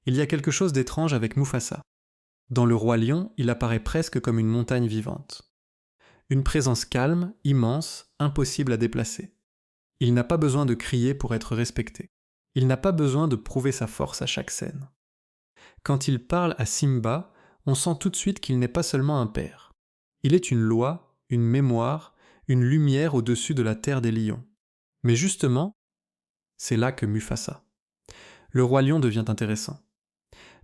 Il y a quelque chose d'étrange avec Mufasa. Dans Le Roi Lion, il apparaît presque comme une montagne vivante. Une présence calme, immense, impossible à déplacer. Il n'a pas besoin de crier pour être respecté. Il n'a pas besoin de prouver sa force à chaque scène. Quand il parle à Simba, on sent tout de suite qu'il n'est pas seulement un père. Il est une loi, une mémoire, une lumière au-dessus de la terre des lions. Mais justement, c'est là que Mufasa. Le Roi Lion devient intéressant.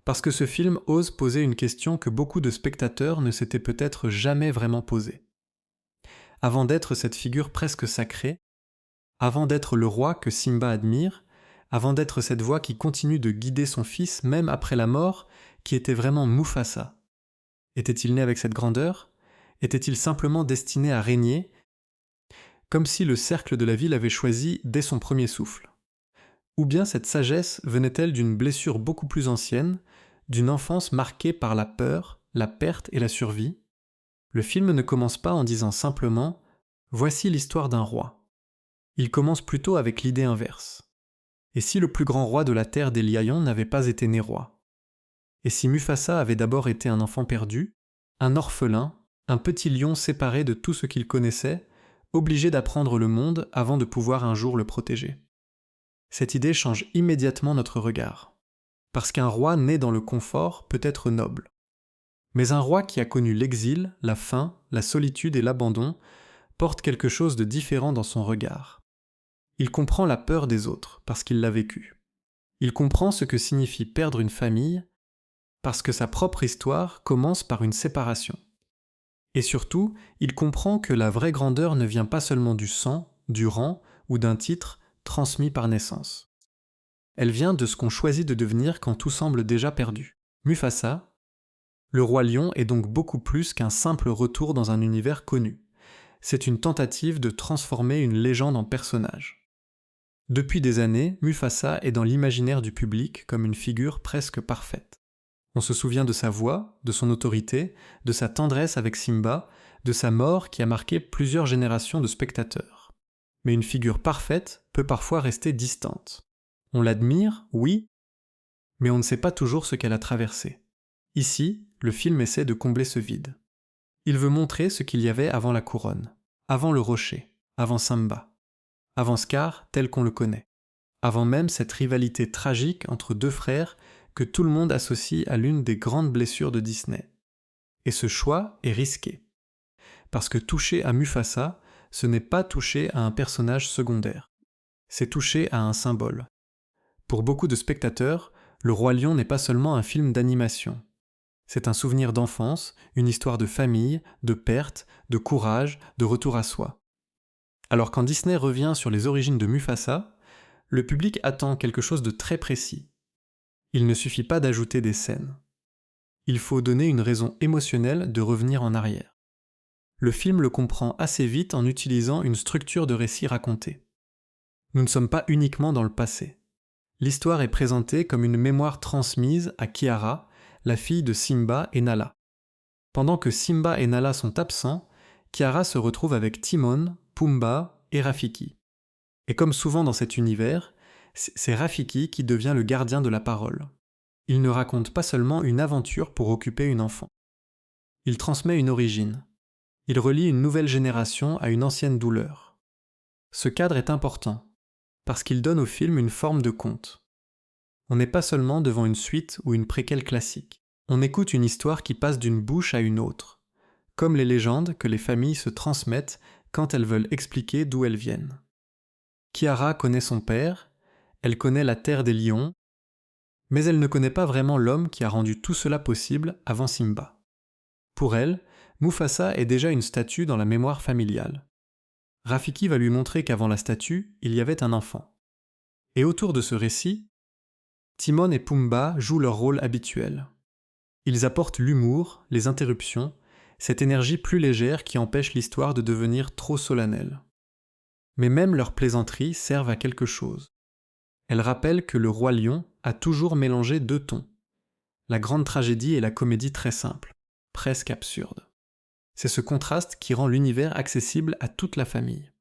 Parce que ce film ose poser une question que beaucoup de spectateurs ne s'étaient peut-être jamais vraiment posée. Avant d'être cette figure presque sacrée, avant d'être le roi que Simba admire, avant d'être cette voix qui continue de guider son fils même après la mort, qui était vraiment Mufasa. Était-il né avec cette grandeur? Était-il simplement destiné à régner? Comme si le cercle de la vie l'avait choisi dès son premier souffle. Ou bien cette sagesse venait-elle d'une blessure beaucoup plus ancienne, d'une enfance marquée par la peur, la perte et la survie? Le film ne commence pas en disant simplement « Voici l'histoire d'un roi ». Il commence plutôt avec l'idée inverse. Et si le plus grand roi de la terre des lions n'avait pas été né roi? Et si Mufasa avait d'abord été un enfant perdu, un orphelin, un petit lion séparé de tout ce qu'il connaissait, obligé d'apprendre le monde avant de pouvoir un jour le protéger? Cette idée change immédiatement notre regard. Parce qu'un roi né dans le confort peut être noble. Mais un roi qui a connu l'exil, la faim, la solitude et l'abandon porte quelque chose de différent dans son regard. Il comprend la peur des autres parce qu'il l'a vécu. Il comprend ce que signifie perdre une famille parce que sa propre histoire commence par une séparation. Et surtout, il comprend que la vraie grandeur ne vient pas seulement du sang, du rang ou d'un titre transmis par naissance. Elle vient de ce qu'on choisit de devenir quand tout semble déjà perdu. Mufasa, le roi lion, est donc beaucoup plus qu'un simple retour dans un univers connu. C'est une tentative de transformer une légende en personnage. Depuis des années, Mufasa est dans l'imaginaire du public comme une figure presque parfaite. On se souvient de sa voix, de son autorité, de sa tendresse avec Simba, de sa mort qui a marqué plusieurs générations de spectateurs. Mais une figure parfaite peut parfois rester distante. On l'admire, oui, mais on ne sait pas toujours ce qu'elle a traversé. Ici, le film essaie de combler ce vide. Il veut montrer ce qu'il y avait avant la couronne, avant le rocher, avant Simba, avant Scar tel qu'on le connaît, avant même cette rivalité tragique entre deux frères que tout le monde associe à l'une des grandes blessures de Disney. Et ce choix est risqué. Parce que toucher à Mufasa, ce n'est pas toucher à un personnage secondaire. C'est toucher à un symbole. Pour beaucoup de spectateurs, Le Roi Lion n'est pas seulement un film d'animation. C'est un souvenir d'enfance, une histoire de famille, de perte, de courage, de retour à soi. Alors quand Disney revient sur les origines de Mufasa, le public attend quelque chose de très précis. Il ne suffit pas d'ajouter des scènes. Il faut donner une raison émotionnelle de revenir en arrière. Le film le comprend assez vite en utilisant une structure de récit raconté. Nous ne sommes pas uniquement dans le passé. L'histoire est présentée comme une mémoire transmise à Kiara, la fille de Simba et Nala. Pendant que Simba et Nala sont absents, Kiara se retrouve avec Timon, Pumbaa et Rafiki. Et comme souvent dans cet univers, c'est Rafiki qui devient le gardien de la parole. Il ne raconte pas seulement une aventure pour occuper une enfant. Il transmet une origine. Il relie une nouvelle génération à une ancienne douleur. Ce cadre est important, parce qu'il donne au film une forme de conte. On n'est pas seulement devant une suite ou une préquelle classique. On écoute une histoire qui passe d'une bouche à une autre, comme les légendes que les familles se transmettent quand elles veulent expliquer d'où elles viennent. Kiara connaît son père, elle connaît la terre des lions, mais elle ne connaît pas vraiment l'homme qui a rendu tout cela possible avant Simba. Pour elle, Mufasa est déjà une statue dans la mémoire familiale. Rafiki va lui montrer qu'avant la statue, il y avait un enfant. Et autour de ce récit, Timon et Pumbaa jouent leur rôle habituel. Ils apportent l'humour, les interruptions, cette énergie plus légère qui empêche l'histoire de devenir trop solennelle. Mais même leurs plaisanteries servent à quelque chose. Elles rappellent que le roi lion a toujours mélangé deux tons, la grande tragédie et la comédie très simple, presque absurde. C'est ce contraste qui rend l'univers accessible à toute la famille.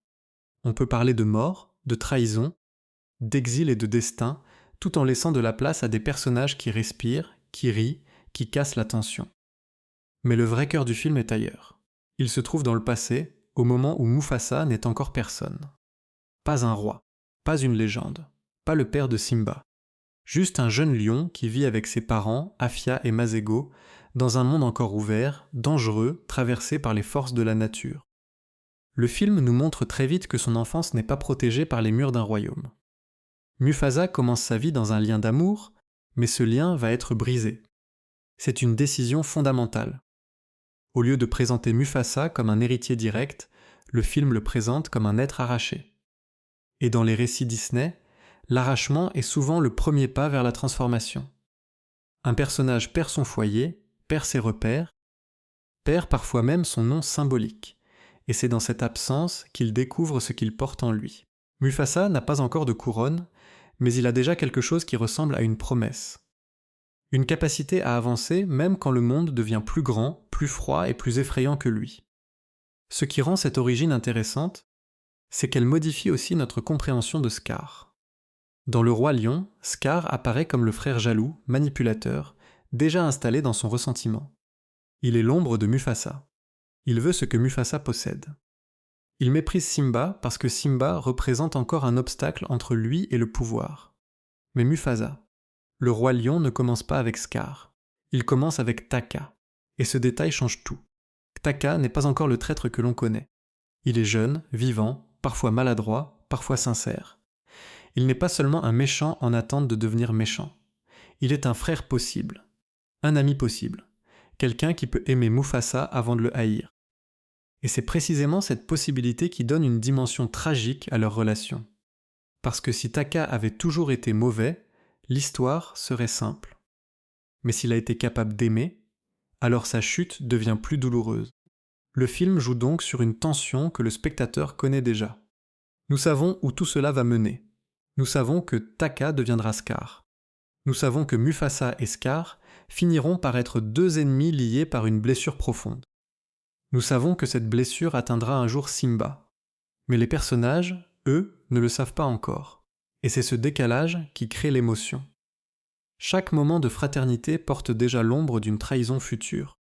On peut parler de mort, de trahison, d'exil et de destin, tout en laissant de la place à des personnages qui respirent, qui rient, qui cassent la tension. Mais le vrai cœur du film est ailleurs. Il se trouve dans le passé, au moment où Mufasa n'est encore personne. Pas un roi, pas une légende, pas le père de Simba. Juste un jeune lion qui vit avec ses parents, Afia et Masego, dans un monde encore ouvert, dangereux, traversé par les forces de la nature. Le film nous montre très vite que son enfance n'est pas protégée par les murs d'un royaume. Mufasa commence sa vie dans un lien d'amour, mais ce lien va être brisé. C'est une décision fondamentale. Au lieu de présenter Mufasa comme un héritier direct, le film le présente comme un être arraché. Et dans les récits Disney, l'arrachement est souvent le premier pas vers la transformation. Un personnage perd son foyer, perd ses repères, perd parfois même son nom symbolique, et c'est dans cette absence qu'il découvre ce qu'il porte en lui. Mufasa n'a pas encore de couronne, mais il a déjà quelque chose qui ressemble à une promesse. Une capacité à avancer même quand le monde devient plus grand, plus froid et plus effrayant que lui. Ce qui rend cette origine intéressante, c'est qu'elle modifie aussi notre compréhension de Scar. Dans Le Roi Lion, Scar apparaît comme le frère jaloux, manipulateur, déjà installé dans son ressentiment. Il est l'ombre de Mufasa. Il veut ce que Mufasa possède. Il méprise Simba parce que Simba représente encore un obstacle entre lui et le pouvoir. Mais Mufasa, le Roi Lion ne commence pas avec Scar. Il commence avec Taka. Et ce détail change tout. Taka n'est pas encore le traître que l'on connaît. Il est jeune, vivant, parfois maladroit, parfois sincère. Il n'est pas seulement un méchant en attente de devenir méchant. Il est un frère possible, un ami possible, quelqu'un qui peut aimer Mufasa avant de le haïr. Et c'est précisément cette possibilité qui donne une dimension tragique à leur relation. Parce que si Taka avait toujours été mauvais, l'histoire serait simple. Mais s'il a été capable d'aimer, alors sa chute devient plus douloureuse. Le film joue donc sur une tension que le spectateur connaît déjà. Nous savons où tout cela va mener. Nous savons que Taka deviendra Scar. Nous savons que Mufasa et Scar finiront par être deux ennemis liés par une blessure profonde. Nous savons que cette blessure atteindra un jour Simba. Mais les personnages, eux, ne le savent pas encore. Et c'est ce décalage qui crée l'émotion. Chaque moment de fraternité porte déjà l'ombre d'une trahison future.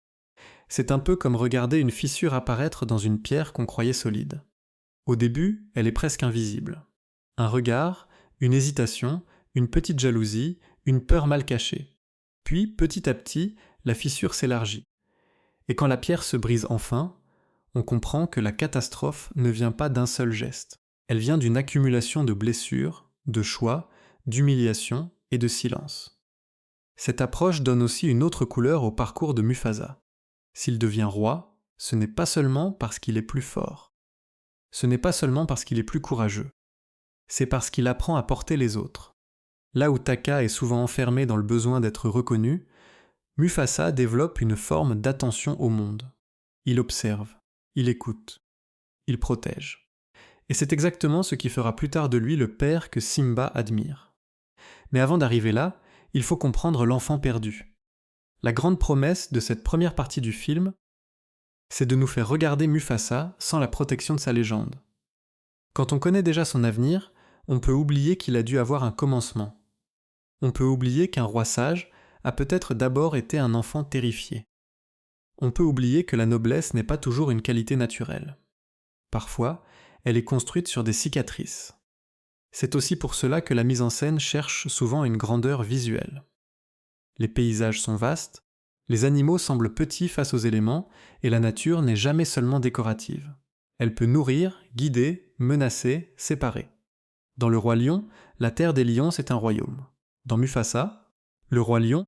C'est un peu comme regarder une fissure apparaître dans une pierre qu'on croyait solide. Au début, elle est presque invisible. Un regard, une hésitation, une petite jalousie, une peur mal cachée. Puis, petit à petit, la fissure s'élargit. Et quand la pierre se brise enfin, on comprend que la catastrophe ne vient pas d'un seul geste. Elle vient d'une accumulation de blessures, de choix, d'humiliation et de silence. Cette approche donne aussi une autre couleur au parcours de Mufasa. S'il devient roi, ce n'est pas seulement parce qu'il est plus fort. Ce n'est pas seulement parce qu'il est plus courageux. C'est parce qu'il apprend à porter les autres. Là où Taka est souvent enfermé dans le besoin d'être reconnu, Mufasa développe une forme d'attention au monde. Il observe, il écoute, il protège. Et c'est exactement ce qui fera plus tard de lui le père que Simba admire. Mais avant d'arriver là, il faut comprendre l'enfant perdu. La grande promesse de cette première partie du film, c'est de nous faire regarder Mufasa sans la protection de sa légende. Quand on connaît déjà son avenir, on peut oublier qu'il a dû avoir un commencement. On peut oublier qu'un roi sage a peut-être d'abord été un enfant terrifié. On peut oublier que la noblesse n'est pas toujours une qualité naturelle. Parfois, elle est construite sur des cicatrices. C'est aussi pour cela que la mise en scène cherche souvent une grandeur visuelle. Les paysages sont vastes, les animaux semblent petits face aux éléments, et la nature n'est jamais seulement décorative. Elle peut nourrir, guider, menacer, séparer. Dans Le Roi Lion, la terre des lions c'est un royaume. Dans Mufasa, le Roi Lion,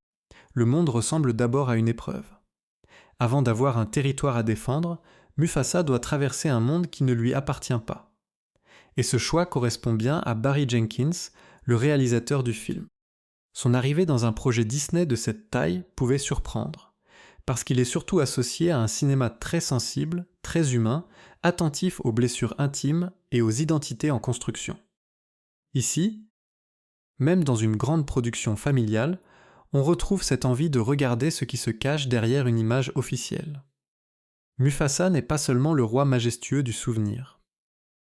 le monde ressemble d'abord à une épreuve. Avant d'avoir un territoire à défendre, Mufasa doit traverser un monde qui ne lui appartient pas. Et ce choix correspond bien à Barry Jenkins, le réalisateur du film. Son arrivée dans un projet Disney de cette taille pouvait surprendre, parce qu'il est surtout associé à un cinéma très sensible, très humain, attentif aux blessures intimes et aux identités en construction. Ici, même dans une grande production familiale, on retrouve cette envie de regarder ce qui se cache derrière une image officielle. Mufasa n'est pas seulement le roi majestueux du souvenir.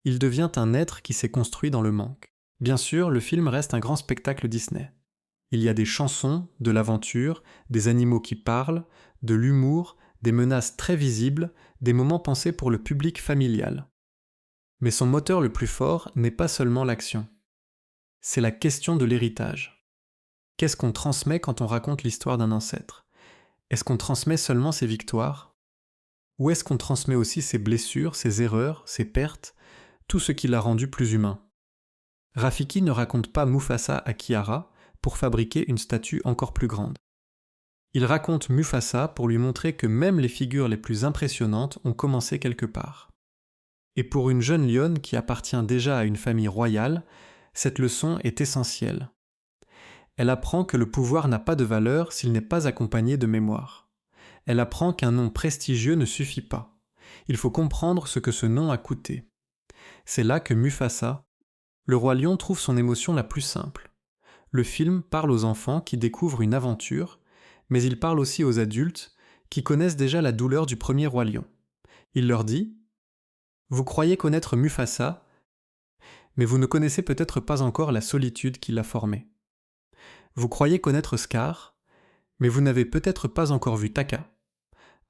Il devient un être qui s'est construit dans le manque. Bien sûr, le film reste un grand spectacle Disney. Il y a des chansons, de l'aventure, des animaux qui parlent, de l'humour, des menaces très visibles, des moments pensés pour le public familial. Mais son moteur le plus fort n'est pas seulement l'action. C'est la question de l'héritage. Qu'est-ce qu'on transmet quand on raconte l'histoire d'un ancêtre? Est-ce qu'on transmet seulement ses victoires? Ou est-ce qu'on transmet aussi ses blessures, ses erreurs, ses pertes, tout ce qui l'a rendu plus humain? Rafiki ne raconte pas Mufasa à Kiara pour fabriquer une statue encore plus grande. Il raconte Mufasa pour lui montrer que même les figures les plus impressionnantes ont commencé quelque part. Et pour une jeune lionne qui appartient déjà à une famille royale, cette leçon est essentielle. Elle apprend que le pouvoir n'a pas de valeur s'il n'est pas accompagné de mémoire. Elle apprend qu'un nom prestigieux ne suffit pas. Il faut comprendre ce que ce nom a coûté. C'est là que Mufasa, le roi lion, trouve son émotion la plus simple. Le film parle aux enfants qui découvrent une aventure, mais il parle aussi aux adultes qui connaissent déjà la douleur du premier roi lion. Il leur dit « Vous croyez connaître Mufasa, mais vous ne connaissez peut-être pas encore la solitude qui l'a formé. Vous croyez connaître Scar, mais vous n'avez peut-être pas encore vu Taka,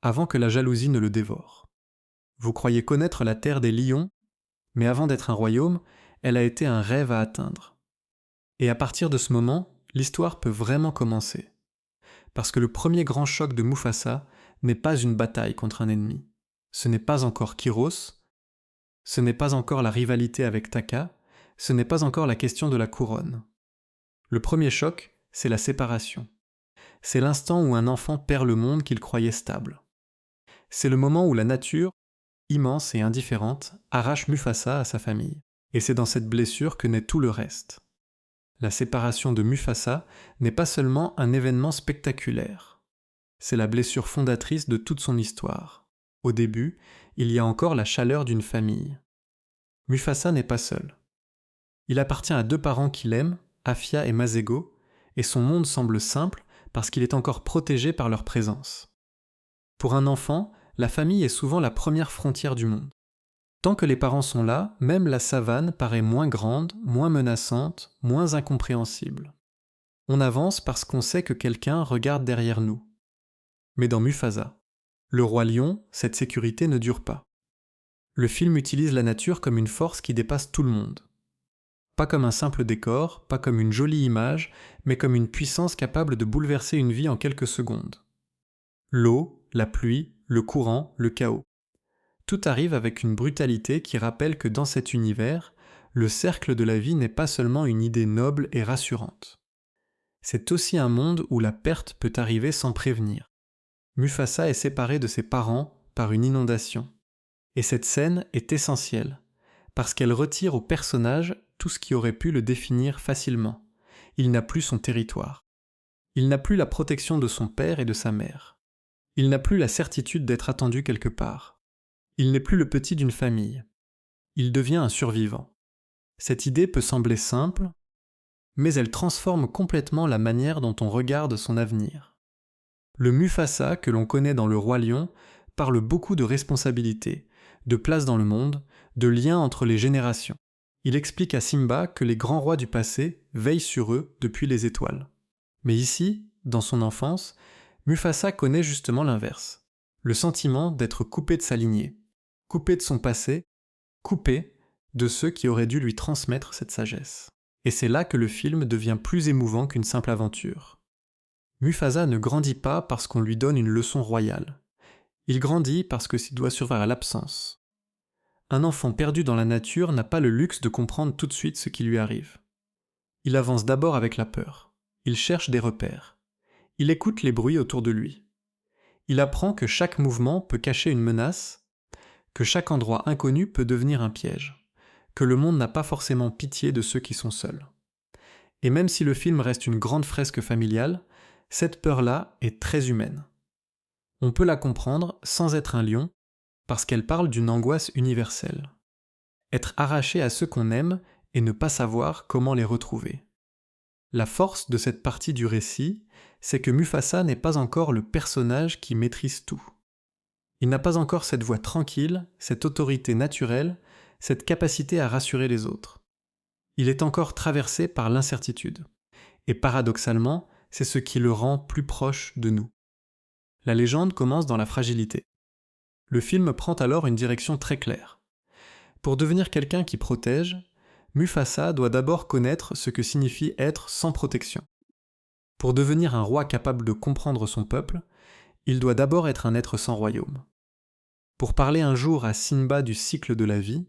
avant que la jalousie ne le dévore. Vous croyez connaître la terre des lions, mais avant d'être un royaume, elle a été un rêve à atteindre. Et à partir de ce moment, l'histoire peut vraiment commencer. Parce que le premier grand choc de Mufasa n'est pas une bataille contre un ennemi. Ce n'est pas encore Kyros, ce n'est pas encore la rivalité avec Taka, ce n'est pas encore la question de la couronne. Le premier choc, c'est la séparation. C'est l'instant où un enfant perd le monde qu'il croyait stable. C'est le moment où la nature, immense et indifférente, arrache Mufasa à sa famille. Et c'est dans cette blessure que naît tout le reste. La séparation de Mufasa n'est pas seulement un événement spectaculaire. C'est la blessure fondatrice de toute son histoire. Au début, il y a encore la chaleur d'une famille. Mufasa n'est pas seul. Il appartient à deux parents qu'il aime, Afia et Masego, et son monde semble simple parce qu'il est encore protégé par leur présence. Pour un enfant, la famille est souvent la première frontière du monde. Tant que les parents sont là, même la savane paraît moins grande, moins menaçante, moins incompréhensible. On avance parce qu'on sait que quelqu'un regarde derrière nous. Mais dans Mufasa, le roi lion, cette sécurité ne dure pas. Le film utilise la nature comme une force qui dépasse tout le monde. Pas comme un simple décor, pas comme une jolie image, mais comme une puissance capable de bouleverser une vie en quelques secondes. L'eau, la pluie, le courant, le chaos. Tout arrive avec une brutalité qui rappelle que dans cet univers, le cercle de la vie n'est pas seulement une idée noble et rassurante. C'est aussi un monde où la perte peut arriver sans prévenir. Mufasa est séparé de ses parents par une inondation. Et cette scène est essentielle, parce qu'elle retire au personnage tout ce qui aurait pu le définir facilement. Il n'a plus son territoire. Il n'a plus la protection de son père et de sa mère. Il n'a plus la certitude d'être attendu quelque part. Il n'est plus le petit d'une famille. Il devient un survivant. Cette idée peut sembler simple, mais elle transforme complètement la manière dont on regarde son avenir. Le Mufasa que l'on connaît dans Le Roi Lion parle beaucoup de responsabilité, de place dans le monde, de lien entre les générations. Il explique à Simba que les grands rois du passé veillent sur eux depuis les étoiles. Mais ici, dans son enfance, Mufasa connaît justement l'inverse. Le sentiment d'être coupé de sa lignée, coupé de son passé, coupé de ceux qui auraient dû lui transmettre cette sagesse. Et c'est là que le film devient plus émouvant qu'une simple aventure. Mufasa ne grandit pas parce qu'on lui donne une leçon royale. Il grandit parce qu'il doit survivre à l'absence. Un enfant perdu dans la nature n'a pas le luxe de comprendre tout de suite ce qui lui arrive. Il avance d'abord avec la peur. Il cherche des repères. Il écoute les bruits autour de lui. Il apprend que chaque mouvement peut cacher une menace, que chaque endroit inconnu peut devenir un piège, que le monde n'a pas forcément pitié de ceux qui sont seuls. Et même si le film reste une grande fresque familiale, cette peur-là est très humaine. On peut la comprendre sans être un lion, parce qu'elle parle d'une angoisse universelle. Être arraché à ceux qu'on aime et ne pas savoir comment les retrouver. La force de cette partie du récit, c'est que Mufasa n'est pas encore le personnage qui maîtrise tout. Il n'a pas encore cette voix tranquille, cette autorité naturelle, cette capacité à rassurer les autres. Il est encore traversé par l'incertitude. Et paradoxalement, c'est ce qui le rend plus proche de nous. La légende commence dans la fragilité. Le film prend alors une direction très claire. Pour devenir quelqu'un qui protège, Mufasa doit d'abord connaître ce que signifie être sans protection. Pour devenir un roi capable de comprendre son peuple, il doit d'abord être un être sans royaume. Pour parler un jour à Simba du cycle de la vie,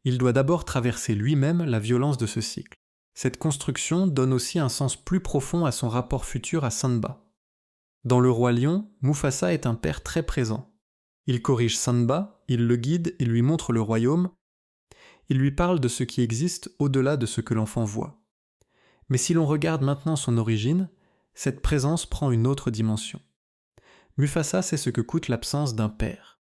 il doit d'abord traverser lui-même la violence de ce cycle. Cette construction donne aussi un sens plus profond à son rapport futur à Sanba. Dans Le Roi Lion, Mufasa est un père très présent. Il corrige Sanba, il le guide et lui montre le royaume. Il lui parle de ce qui existe au-delà de ce que l'enfant voit. Mais si l'on regarde maintenant son origine, cette présence prend une autre dimension. Mufasa sait ce que coûte l'absence d'un père.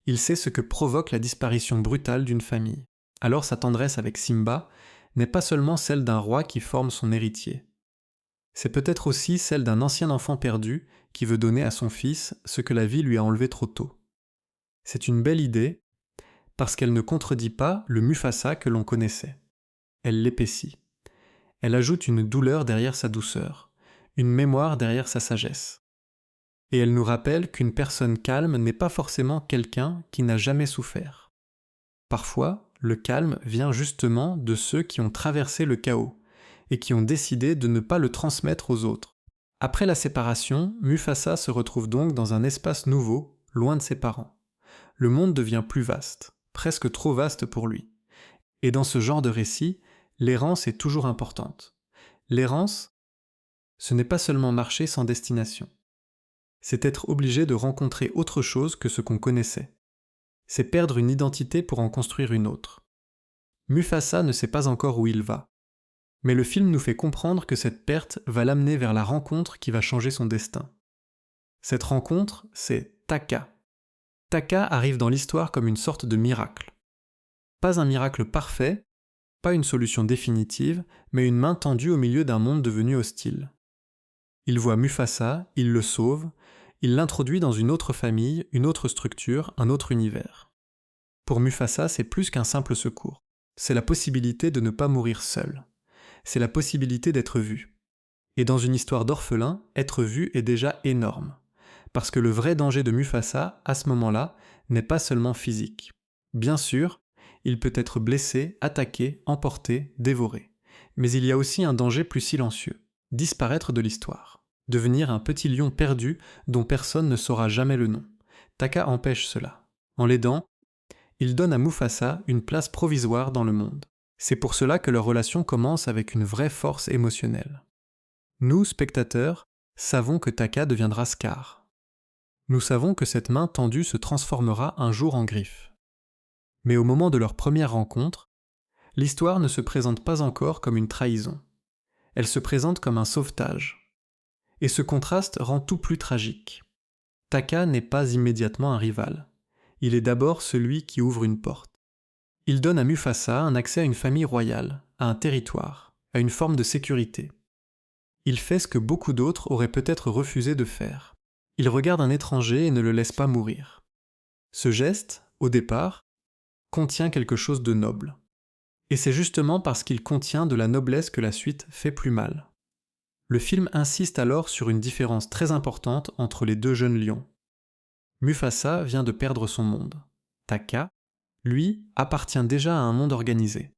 Il sait ce que provoque la disparition brutale d'une famille. Alors sa tendresse avec Simba n'est pas seulement celle d'un roi qui forme son héritier. C'est peut-être aussi celle d'un ancien enfant perdu qui veut donner à son fils ce que la vie lui a enlevé trop tôt. C'est une belle idée parce qu'elle ne contredit pas le Mufasa que l'on connaissait. Elle l'épaissit. Elle ajoute une douleur derrière sa douceur, une mémoire derrière sa sagesse. Et elle nous rappelle qu'une personne calme n'est pas forcément quelqu'un qui n'a jamais souffert. Parfois, le calme vient justement de ceux qui ont traversé le chaos et qui ont décidé de ne pas le transmettre aux autres. Après la séparation, Mufasa se retrouve donc dans un espace nouveau, loin de ses parents. Le monde devient plus vaste, presque trop vaste pour lui. Et dans ce genre de récit, l'errance est toujours importante. L'errance, ce n'est pas seulement marcher sans destination. C'est être obligé de rencontrer autre chose que ce qu'on connaissait. C'est perdre une identité pour en construire une autre. Mufasa ne sait pas encore où il va. Mais le film nous fait comprendre que cette perte va l'amener vers la rencontre qui va changer son destin. Cette rencontre, c'est Taka. Taka arrive dans l'histoire comme une sorte de miracle. Pas un miracle parfait, pas une solution définitive, mais une main tendue au milieu d'un monde devenu hostile. Il voit Mufasa, il le sauve, il l'introduit dans une autre famille, une autre structure, un autre univers. Pour Mufasa, c'est plus qu'un simple secours. C'est la possibilité de ne pas mourir seul. C'est la possibilité d'être vu. Et dans une histoire d'orphelin, être vu est déjà énorme. Parce que le vrai danger de Mufasa, à ce moment-là, n'est pas seulement physique. Bien sûr, il peut être blessé, attaqué, emporté, dévoré. Mais il y a aussi un danger plus silencieux, disparaître de l'histoire. Devenir un petit lion perdu dont personne ne saura jamais le nom. Taka empêche cela. En l'aidant, il donne à Mufasa une place provisoire dans le monde. C'est pour cela que leur relation commence avec une vraie force émotionnelle. Nous, spectateurs, savons que Taka deviendra Scar. Nous savons que cette main tendue se transformera un jour en griffe. Mais au moment de leur première rencontre, l'histoire ne se présente pas encore comme une trahison. Elle se présente comme un sauvetage. Et ce contraste rend tout plus tragique. Taka n'est pas immédiatement un rival. Il est d'abord celui qui ouvre une porte. Il donne à Mufasa un accès à une famille royale, à un territoire, à une forme de sécurité. Il fait ce que beaucoup d'autres auraient peut-être refusé de faire. Il regarde un étranger et ne le laisse pas mourir. Ce geste, au départ, contient quelque chose de noble. Et c'est justement parce qu'il contient de la noblesse que la suite fait plus mal. Le film insiste alors sur une différence très importante entre les deux jeunes lions. Mufasa vient de perdre son monde. Taka, lui, appartient déjà à un monde organisé.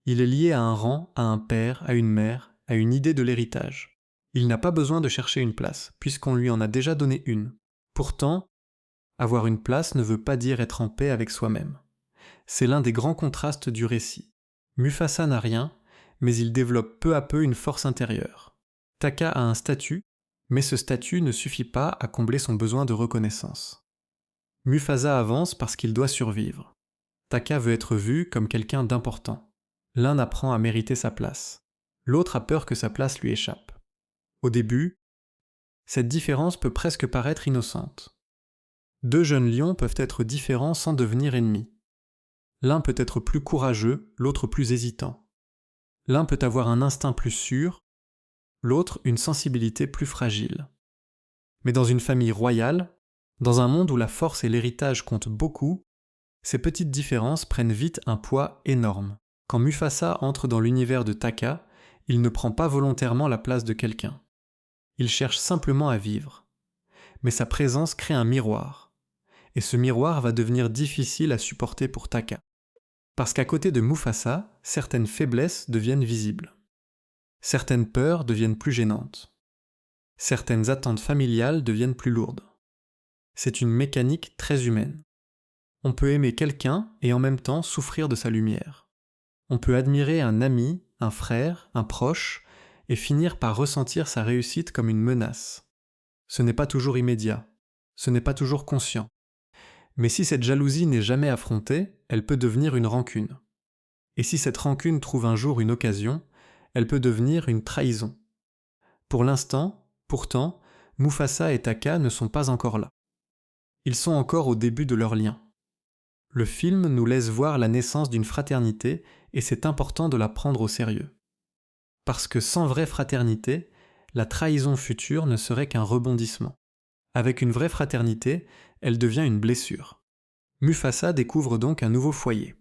Il est lié à un rang, à un père, à une mère, à une idée de l'héritage. Il n'a pas besoin de chercher une place, puisqu'on lui en a déjà donné une. Pourtant, avoir une place ne veut pas dire être en paix avec soi-même. C'est l'un des grands contrastes du récit. Mufasa n'a rien, mais il développe peu à peu une force intérieure. Taka a un statut, mais ce statut ne suffit pas à combler son besoin de reconnaissance. Mufasa avance parce qu'il doit survivre. Taka veut être vu comme quelqu'un d'important. L'un apprend à mériter sa place. L'autre a peur que sa place lui échappe. Au début, cette différence peut presque paraître innocente. Deux jeunes lions peuvent être différents sans devenir ennemis. L'un peut être plus courageux, l'autre plus hésitant. L'un peut avoir un instinct plus sûr, l'autre une sensibilité plus fragile. Mais dans une famille royale, dans un monde où la force et l'héritage comptent beaucoup, ces petites différences prennent vite un poids énorme. Quand Mufasa entre dans l'univers de Taka, il ne prend pas volontairement la place de quelqu'un. Il cherche simplement à vivre. Mais sa présence crée un miroir. Et ce miroir va devenir difficile à supporter pour Taka. Parce qu'à côté de Mufasa, certaines faiblesses deviennent visibles. Certaines peurs deviennent plus gênantes. Certaines attentes familiales deviennent plus lourdes. C'est une mécanique très humaine. On peut aimer quelqu'un et en même temps souffrir de sa lumière. On peut admirer un ami, un frère, un proche, et finir par ressentir sa réussite comme une menace. Ce n'est pas toujours immédiat, ce n'est pas toujours conscient. Mais si cette jalousie n'est jamais affrontée, elle peut devenir une rancune. Et si cette rancune trouve un jour une occasion, elle peut devenir une trahison. Pour l'instant, pourtant, Mufasa et Taka ne sont pas encore là. Ils sont encore au début de leur lien. Le film nous laisse voir la naissance d'une fraternité et c'est important de la prendre au sérieux. Parce que sans vraie fraternité, la trahison future ne serait qu'un rebondissement. Avec une vraie fraternité, elle devient une blessure. Mufasa découvre donc un nouveau foyer.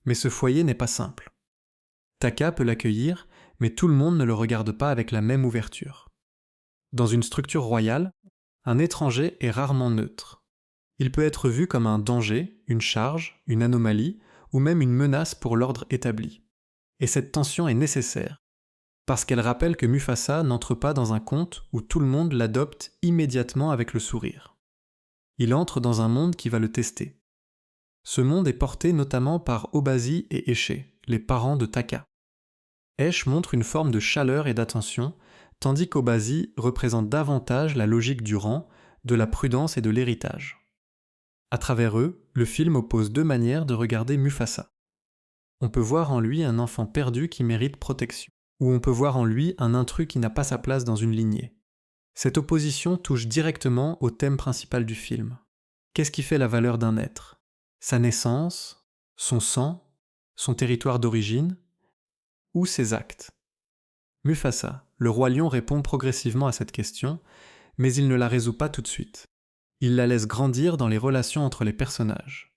Mais ce foyer n'est pas simple. Taka peut l'accueillir, mais tout le monde ne le regarde pas avec la même ouverture. Dans une structure royale, un étranger est rarement neutre. Il peut être vu comme un danger, une charge, une anomalie, ou même une menace pour l'ordre établi. Et cette tension est nécessaire, parce qu'elle rappelle que Mufasa n'entre pas dans un conte où tout le monde l'adopte immédiatement avec le sourire. Il entre dans un monde qui va le tester. Ce monde est porté notamment par Obazi et Eshe, les parents de Taka. Esh montre une forme de chaleur et d'attention, tandis qu'Obazi représente davantage la logique du rang, de la prudence et de l'héritage. À travers eux, le film oppose deux manières de regarder Mufasa. On peut voir en lui un enfant perdu qui mérite protection, ou on peut voir en lui un intrus qui n'a pas sa place dans une lignée. Cette opposition touche directement au thème principal du film. Qu'est-ce qui fait la valeur d'un être ? Sa naissance, son sang, son territoire d'origine, ou ses actes ? Mufasa, le roi lion, répond progressivement à cette question, mais il ne la résout pas tout de suite. Il la laisse grandir dans les relations entre les personnages.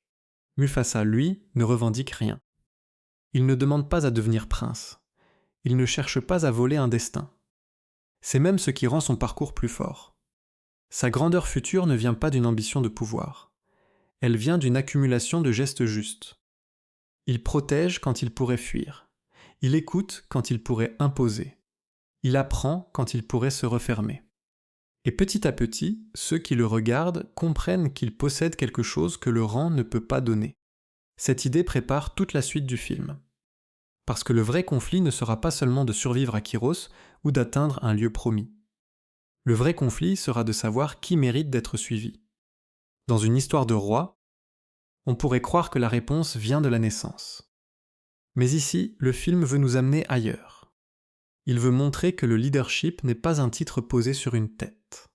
Mufasa, lui, ne revendique rien. Il ne demande pas à devenir prince. Il ne cherche pas à voler un destin. C'est même ce qui rend son parcours plus fort. Sa grandeur future ne vient pas d'une ambition de pouvoir. Elle vient d'une accumulation de gestes justes. Il protège quand il pourrait fuir. Il écoute quand il pourrait imposer. Il apprend quand il pourrait se refermer. Et petit à petit, ceux qui le regardent comprennent qu'il possède quelque chose que le rang ne peut pas donner. Cette idée prépare toute la suite du film. Parce que le vrai conflit ne sera pas seulement de survivre à Kyros ou d'atteindre un lieu promis. Le vrai conflit sera de savoir qui mérite d'être suivi. Dans une histoire de roi, on pourrait croire que la réponse vient de la naissance. Mais ici, le film veut nous amener ailleurs. Il veut montrer que le leadership n'est pas un titre posé sur une tête.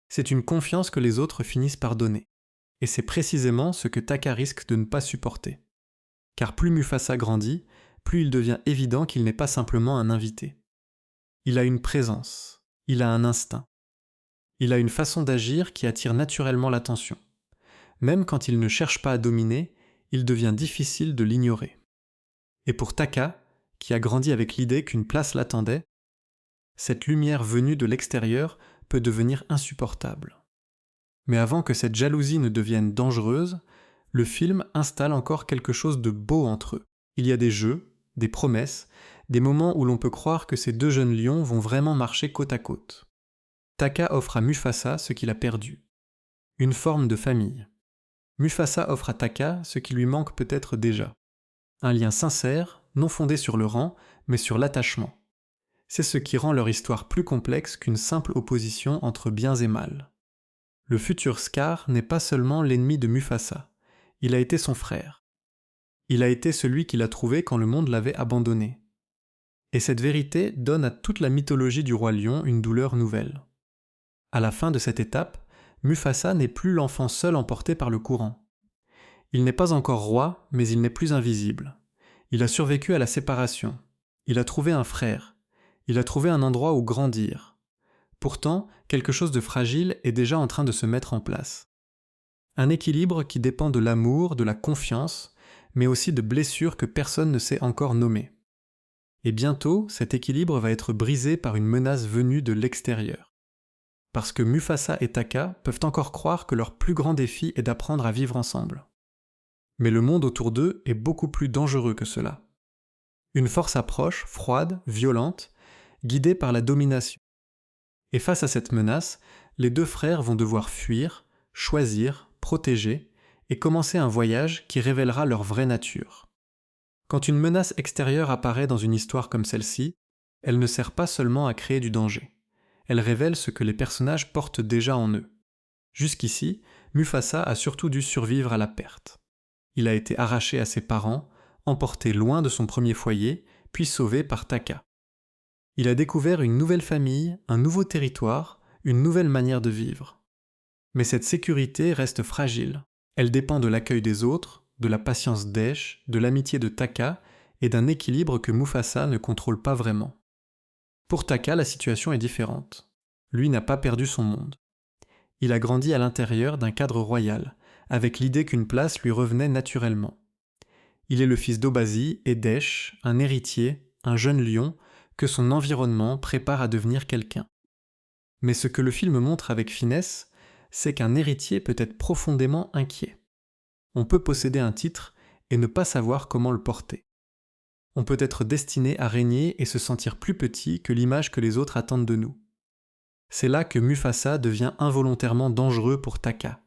C'est une confiance que les autres finissent par donner. Et c'est précisément ce que Taka risque de ne pas supporter. Car plus Mufasa grandit, plus il devient évident qu'il n'est pas simplement un invité. Il a une présence, il a un instinct. Il a une façon d'agir qui attire naturellement l'attention. Même quand il ne cherche pas à dominer, il devient difficile de l'ignorer. Et pour Taka, qui a grandi avec l'idée qu'une place l'attendait, cette lumière venue de l'extérieur peut devenir insupportable. Mais avant que cette jalousie ne devienne dangereuse, le film installe encore quelque chose de beau entre eux. Il y a des jeux, des promesses, des moments où l'on peut croire que ces deux jeunes lions vont vraiment marcher côte à côte. Taka offre à Mufasa ce qu'il a perdu, une forme de famille. Mufasa offre à Taka ce qui lui manque peut-être déjà, un lien sincère, non fondé sur le rang, mais sur l'attachement. C'est ce qui rend leur histoire plus complexe qu'une simple opposition entre biens et mal. Le futur Scar n'est pas seulement l'ennemi de Mufasa, il a été son frère. Il a été celui qu'il a trouvé quand le monde l'avait abandonné. Et cette vérité donne à toute la mythologie du roi lion une douleur nouvelle. À la fin de cette étape, Mufasa n'est plus l'enfant seul emporté par le courant. Il n'est pas encore roi, mais il n'est plus invisible. Il a survécu à la séparation. Il a trouvé un frère. Il a trouvé un endroit où grandir. Pourtant, quelque chose de fragile est déjà en train de se mettre en place. Un équilibre qui dépend de l'amour, de la confiance, mais aussi de blessures que personne ne sait encore nommer. Et bientôt, cet équilibre va être brisé par une menace venue de l'extérieur. Parce que Mufasa et Taka peuvent encore croire que leur plus grand défi est d'apprendre à vivre ensemble. Mais le monde autour d'eux est beaucoup plus dangereux que cela. Une force approche, froide, violente, guidée par la domination. Et face à cette menace, les deux frères vont devoir fuir, choisir, protéger, et commencer un voyage qui révélera leur vraie nature. Quand une menace extérieure apparaît dans une histoire comme celle-ci, elle ne sert pas seulement à créer du danger. Elle révèle ce que les personnages portent déjà en eux. Jusqu'ici, Mufasa a surtout dû survivre à la perte. Il a été arraché à ses parents, emporté loin de son premier foyer, puis sauvé par Taka. Il a découvert une nouvelle famille, un nouveau territoire, une nouvelle manière de vivre. Mais cette sécurité reste fragile. Elle dépend de l'accueil des autres, de la patience d'Esh, de l'amitié de Taka et d'un équilibre que Mufasa ne contrôle pas vraiment. Pour Taka, la situation est différente. Lui n'a pas perdu son monde. Il a grandi à l'intérieur d'un cadre royal, avec l'idée qu'une place lui revenait naturellement. Il est le fils d'Obazi et d'Esh, un héritier, un jeune lion, que son environnement prépare à devenir quelqu'un. Mais ce que le film montre avec finesse, c'est qu'un héritier peut être profondément inquiet. On peut posséder un titre et ne pas savoir comment le porter. On peut être destiné à régner et se sentir plus petit que l'image que les autres attendent de nous. C'est là que Mufasa devient involontairement dangereux pour Taka.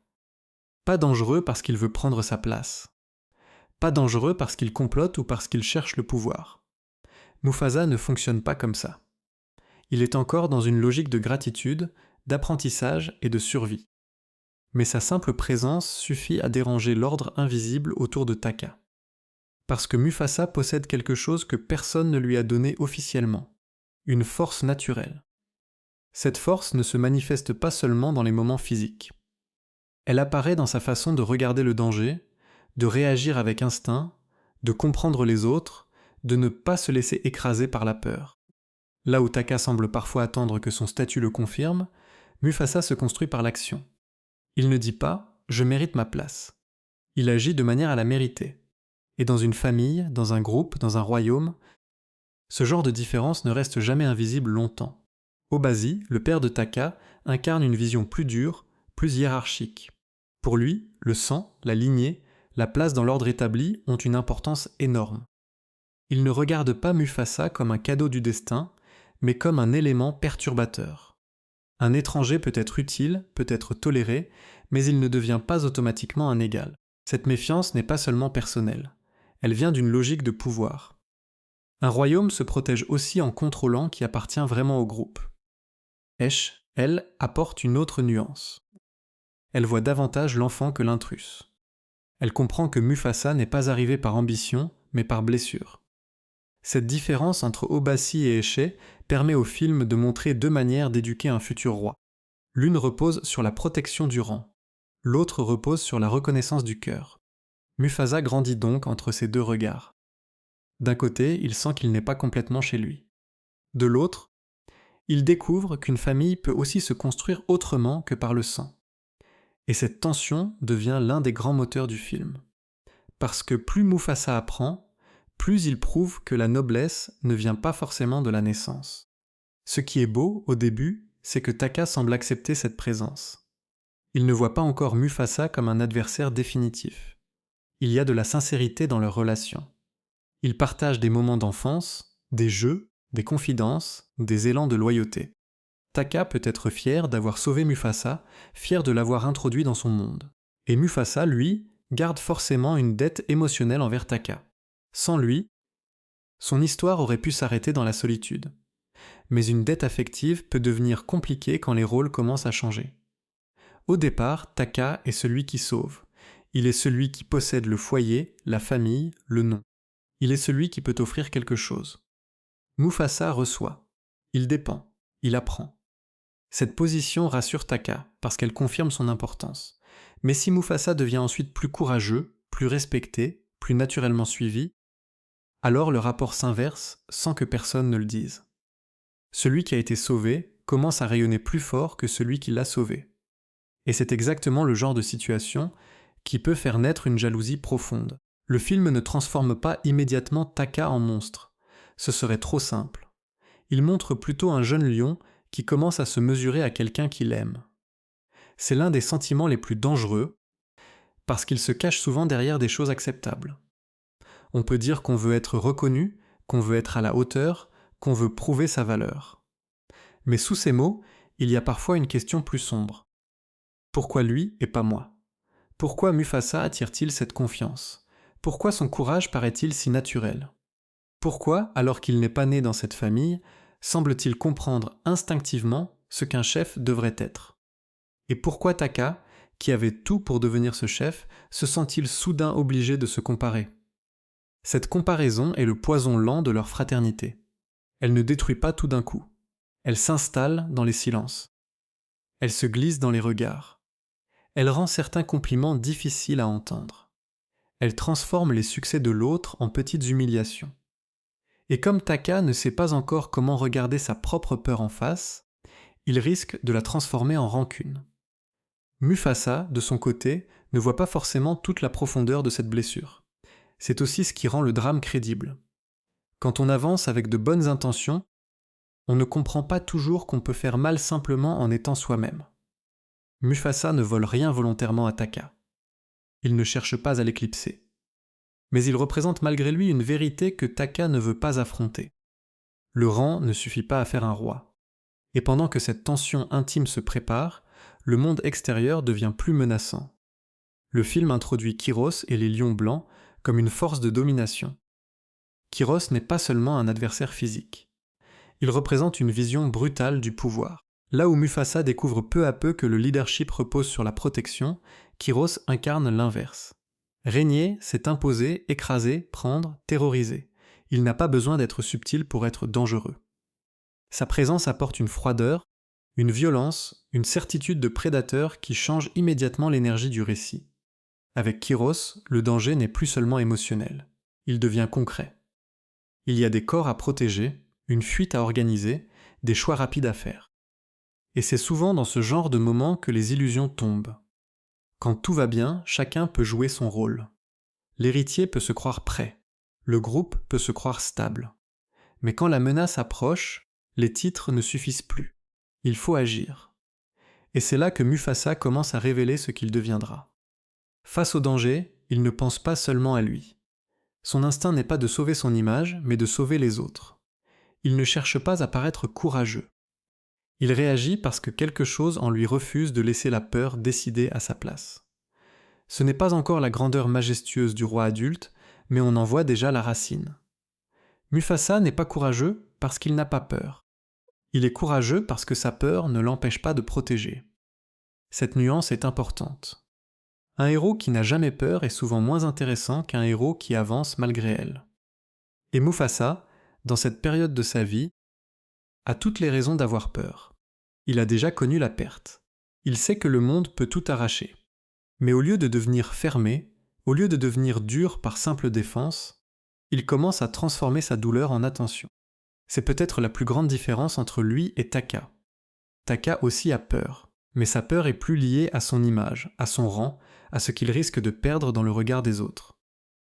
Pas dangereux parce qu'il veut prendre sa place. Pas dangereux parce qu'il complote ou parce qu'il cherche le pouvoir. Mufasa ne fonctionne pas comme ça. Il est encore dans une logique de gratitude, d'apprentissage et de survie. Mais sa simple présence suffit à déranger l'ordre invisible autour de Taka. Parce que Mufasa possède quelque chose que personne ne lui a donné officiellement, une force naturelle. Cette force ne se manifeste pas seulement dans les moments physiques. Elle apparaît dans sa façon de regarder le danger, de réagir avec instinct, de comprendre les autres, de ne pas se laisser écraser par la peur. Là où Taka semble parfois attendre que son statut le confirme, Mufasa se construit par l'action. Il ne dit pas « je mérite ma place ». Il agit de manière à la mériter. Et dans une famille, dans un groupe, dans un royaume, ce genre de différence ne reste jamais invisible longtemps. Obazi, le père de Taka, incarne une vision plus dure, plus hiérarchique. Pour lui, le sang, la lignée, la place dans l'ordre établi ont une importance énorme. Il ne regarde pas Mufasa comme un cadeau du destin, mais comme un élément perturbateur. Un étranger peut être utile, peut être toléré, mais il ne devient pas automatiquement un égal. Cette méfiance n'est pas seulement personnelle. Elle vient d'une logique de pouvoir. Un royaume se protège aussi en contrôlant qui appartient vraiment au groupe. Esh, elle, apporte une autre nuance. Elle voit davantage l'enfant que l'intrus. Elle comprend que Mufasa n'est pas arrivé par ambition, mais par blessure. Cette différence entre Obasi et Eshe permet au film de montrer deux manières d'éduquer un futur roi. L'une repose sur la protection du rang, l'autre repose sur la reconnaissance du cœur. Mufasa grandit donc entre ces deux regards. D'un côté, il sent qu'il n'est pas complètement chez lui. De l'autre, il découvre qu'une famille peut aussi se construire autrement que par le sang. Et cette tension devient l'un des grands moteurs du film. Parce que plus Mufasa apprend, plus il prouve que la noblesse ne vient pas forcément de la naissance. Ce qui est beau, au début, c'est que Taka semble accepter cette présence. Il ne voit pas encore Mufasa comme un adversaire définitif. Il y a de la sincérité dans leur relation. Ils partagent des moments d'enfance, des jeux, des confidences, des élans de loyauté. Taka peut être fier d'avoir sauvé Mufasa, fier de l'avoir introduit dans son monde. Et Mufasa, lui, garde forcément une dette émotionnelle envers Taka. Sans lui, son histoire aurait pu s'arrêter dans la solitude. Mais une dette affective peut devenir compliquée quand les rôles commencent à changer. Au départ, Taka est celui qui sauve. Il est celui qui possède le foyer, la famille, le nom. Il est celui qui peut offrir quelque chose. Mufasa reçoit. Il dépend. Il apprend. Cette position rassure Taka parce qu'elle confirme son importance. Mais si Mufasa devient ensuite plus courageux, plus respecté, plus naturellement suivi, alors le rapport s'inverse sans que personne ne le dise. Celui qui a été sauvé commence à rayonner plus fort que celui qui l'a sauvé. Et c'est exactement le genre de situation qui peut faire naître une jalousie profonde. Le film ne transforme pas immédiatement Taka en monstre. Ce serait trop simple. Il montre plutôt un jeune lion qui commence à se mesurer à quelqu'un qu'il aime. C'est l'un des sentiments les plus dangereux parce qu'il se cache souvent derrière des choses acceptables. On peut dire qu'on veut être reconnu, qu'on veut être à la hauteur, qu'on veut prouver sa valeur. Mais sous ces mots, il y a parfois une question plus sombre. Pourquoi lui et pas moi ? Pourquoi Mufasa attire-t-il cette confiance ? Pourquoi son courage paraît-il si naturel ? Pourquoi, alors qu'il n'est pas né dans cette famille, semble-t-il comprendre instinctivement ce qu'un chef devrait être ? Et pourquoi Taka, qui avait tout pour devenir ce chef, se sent-il soudain obligé de se comparer ? Cette comparaison est le poison lent de leur fraternité. Elle ne détruit pas tout d'un coup. Elle s'installe dans les silences. Elle se glisse dans les regards. Elle rend certains compliments difficiles à entendre. Elle transforme les succès de l'autre en petites humiliations. Et comme Taka ne sait pas encore comment regarder sa propre peur en face, il risque de la transformer en rancune. Mufasa, de son côté, ne voit pas forcément toute la profondeur de cette blessure. C'est aussi ce qui rend le drame crédible. Quand on avance avec de bonnes intentions, on ne comprend pas toujours qu'on peut faire mal simplement en étant soi-même. Mufasa ne vole rien volontairement à Taka. Il ne cherche pas à l'éclipser. Mais il représente malgré lui une vérité que Taka ne veut pas affronter. Le rang ne suffit pas à faire un roi. Et pendant que cette tension intime se prépare, le monde extérieur devient plus menaçant. Le film introduit Kyros et les lions blancs comme une force de domination. Kyros n'est pas seulement un adversaire physique. Il représente une vision brutale du pouvoir. Là où Mufasa découvre peu à peu que le leadership repose sur la protection, Kyros incarne l'inverse. Régner, c'est imposer, écraser, prendre, terroriser. Il n'a pas besoin d'être subtil pour être dangereux. Sa présence apporte une froideur, une violence, une certitude de prédateur qui change immédiatement l'énergie du récit. Avec Kyros, le danger n'est plus seulement émotionnel. Il devient concret. Il y a des corps à protéger, une fuite à organiser, des choix rapides à faire. Et c'est souvent dans ce genre de moments que les illusions tombent. Quand tout va bien, chacun peut jouer son rôle. L'héritier peut se croire prêt. Le groupe peut se croire stable. Mais quand la menace approche, les titres ne suffisent plus. Il faut agir. Et c'est là que Mufasa commence à révéler ce qu'il deviendra. Face au danger, il ne pense pas seulement à lui. Son instinct n'est pas de sauver son image, mais de sauver les autres. Il ne cherche pas à paraître courageux. Il réagit parce que quelque chose en lui refuse de laisser la peur décider à sa place. Ce n'est pas encore la grandeur majestueuse du roi adulte, mais on en voit déjà la racine. Mufasa n'est pas courageux parce qu'il n'a pas peur. Il est courageux parce que sa peur ne l'empêche pas de protéger. Cette nuance est importante. Un héros qui n'a jamais peur est souvent moins intéressant qu'un héros qui avance malgré elle. Et Mufasa, dans cette période de sa vie, a toutes les raisons d'avoir peur. Il a déjà connu la perte. Il sait que le monde peut tout arracher. Mais au lieu de devenir fermé, au lieu de devenir dur par simple défense, il commence à transformer sa douleur en attention. C'est peut-être la plus grande différence entre lui et Taka. Taka aussi a peur, mais sa peur est plus liée à son image, à son rang, à ce qu'il risque de perdre dans le regard des autres.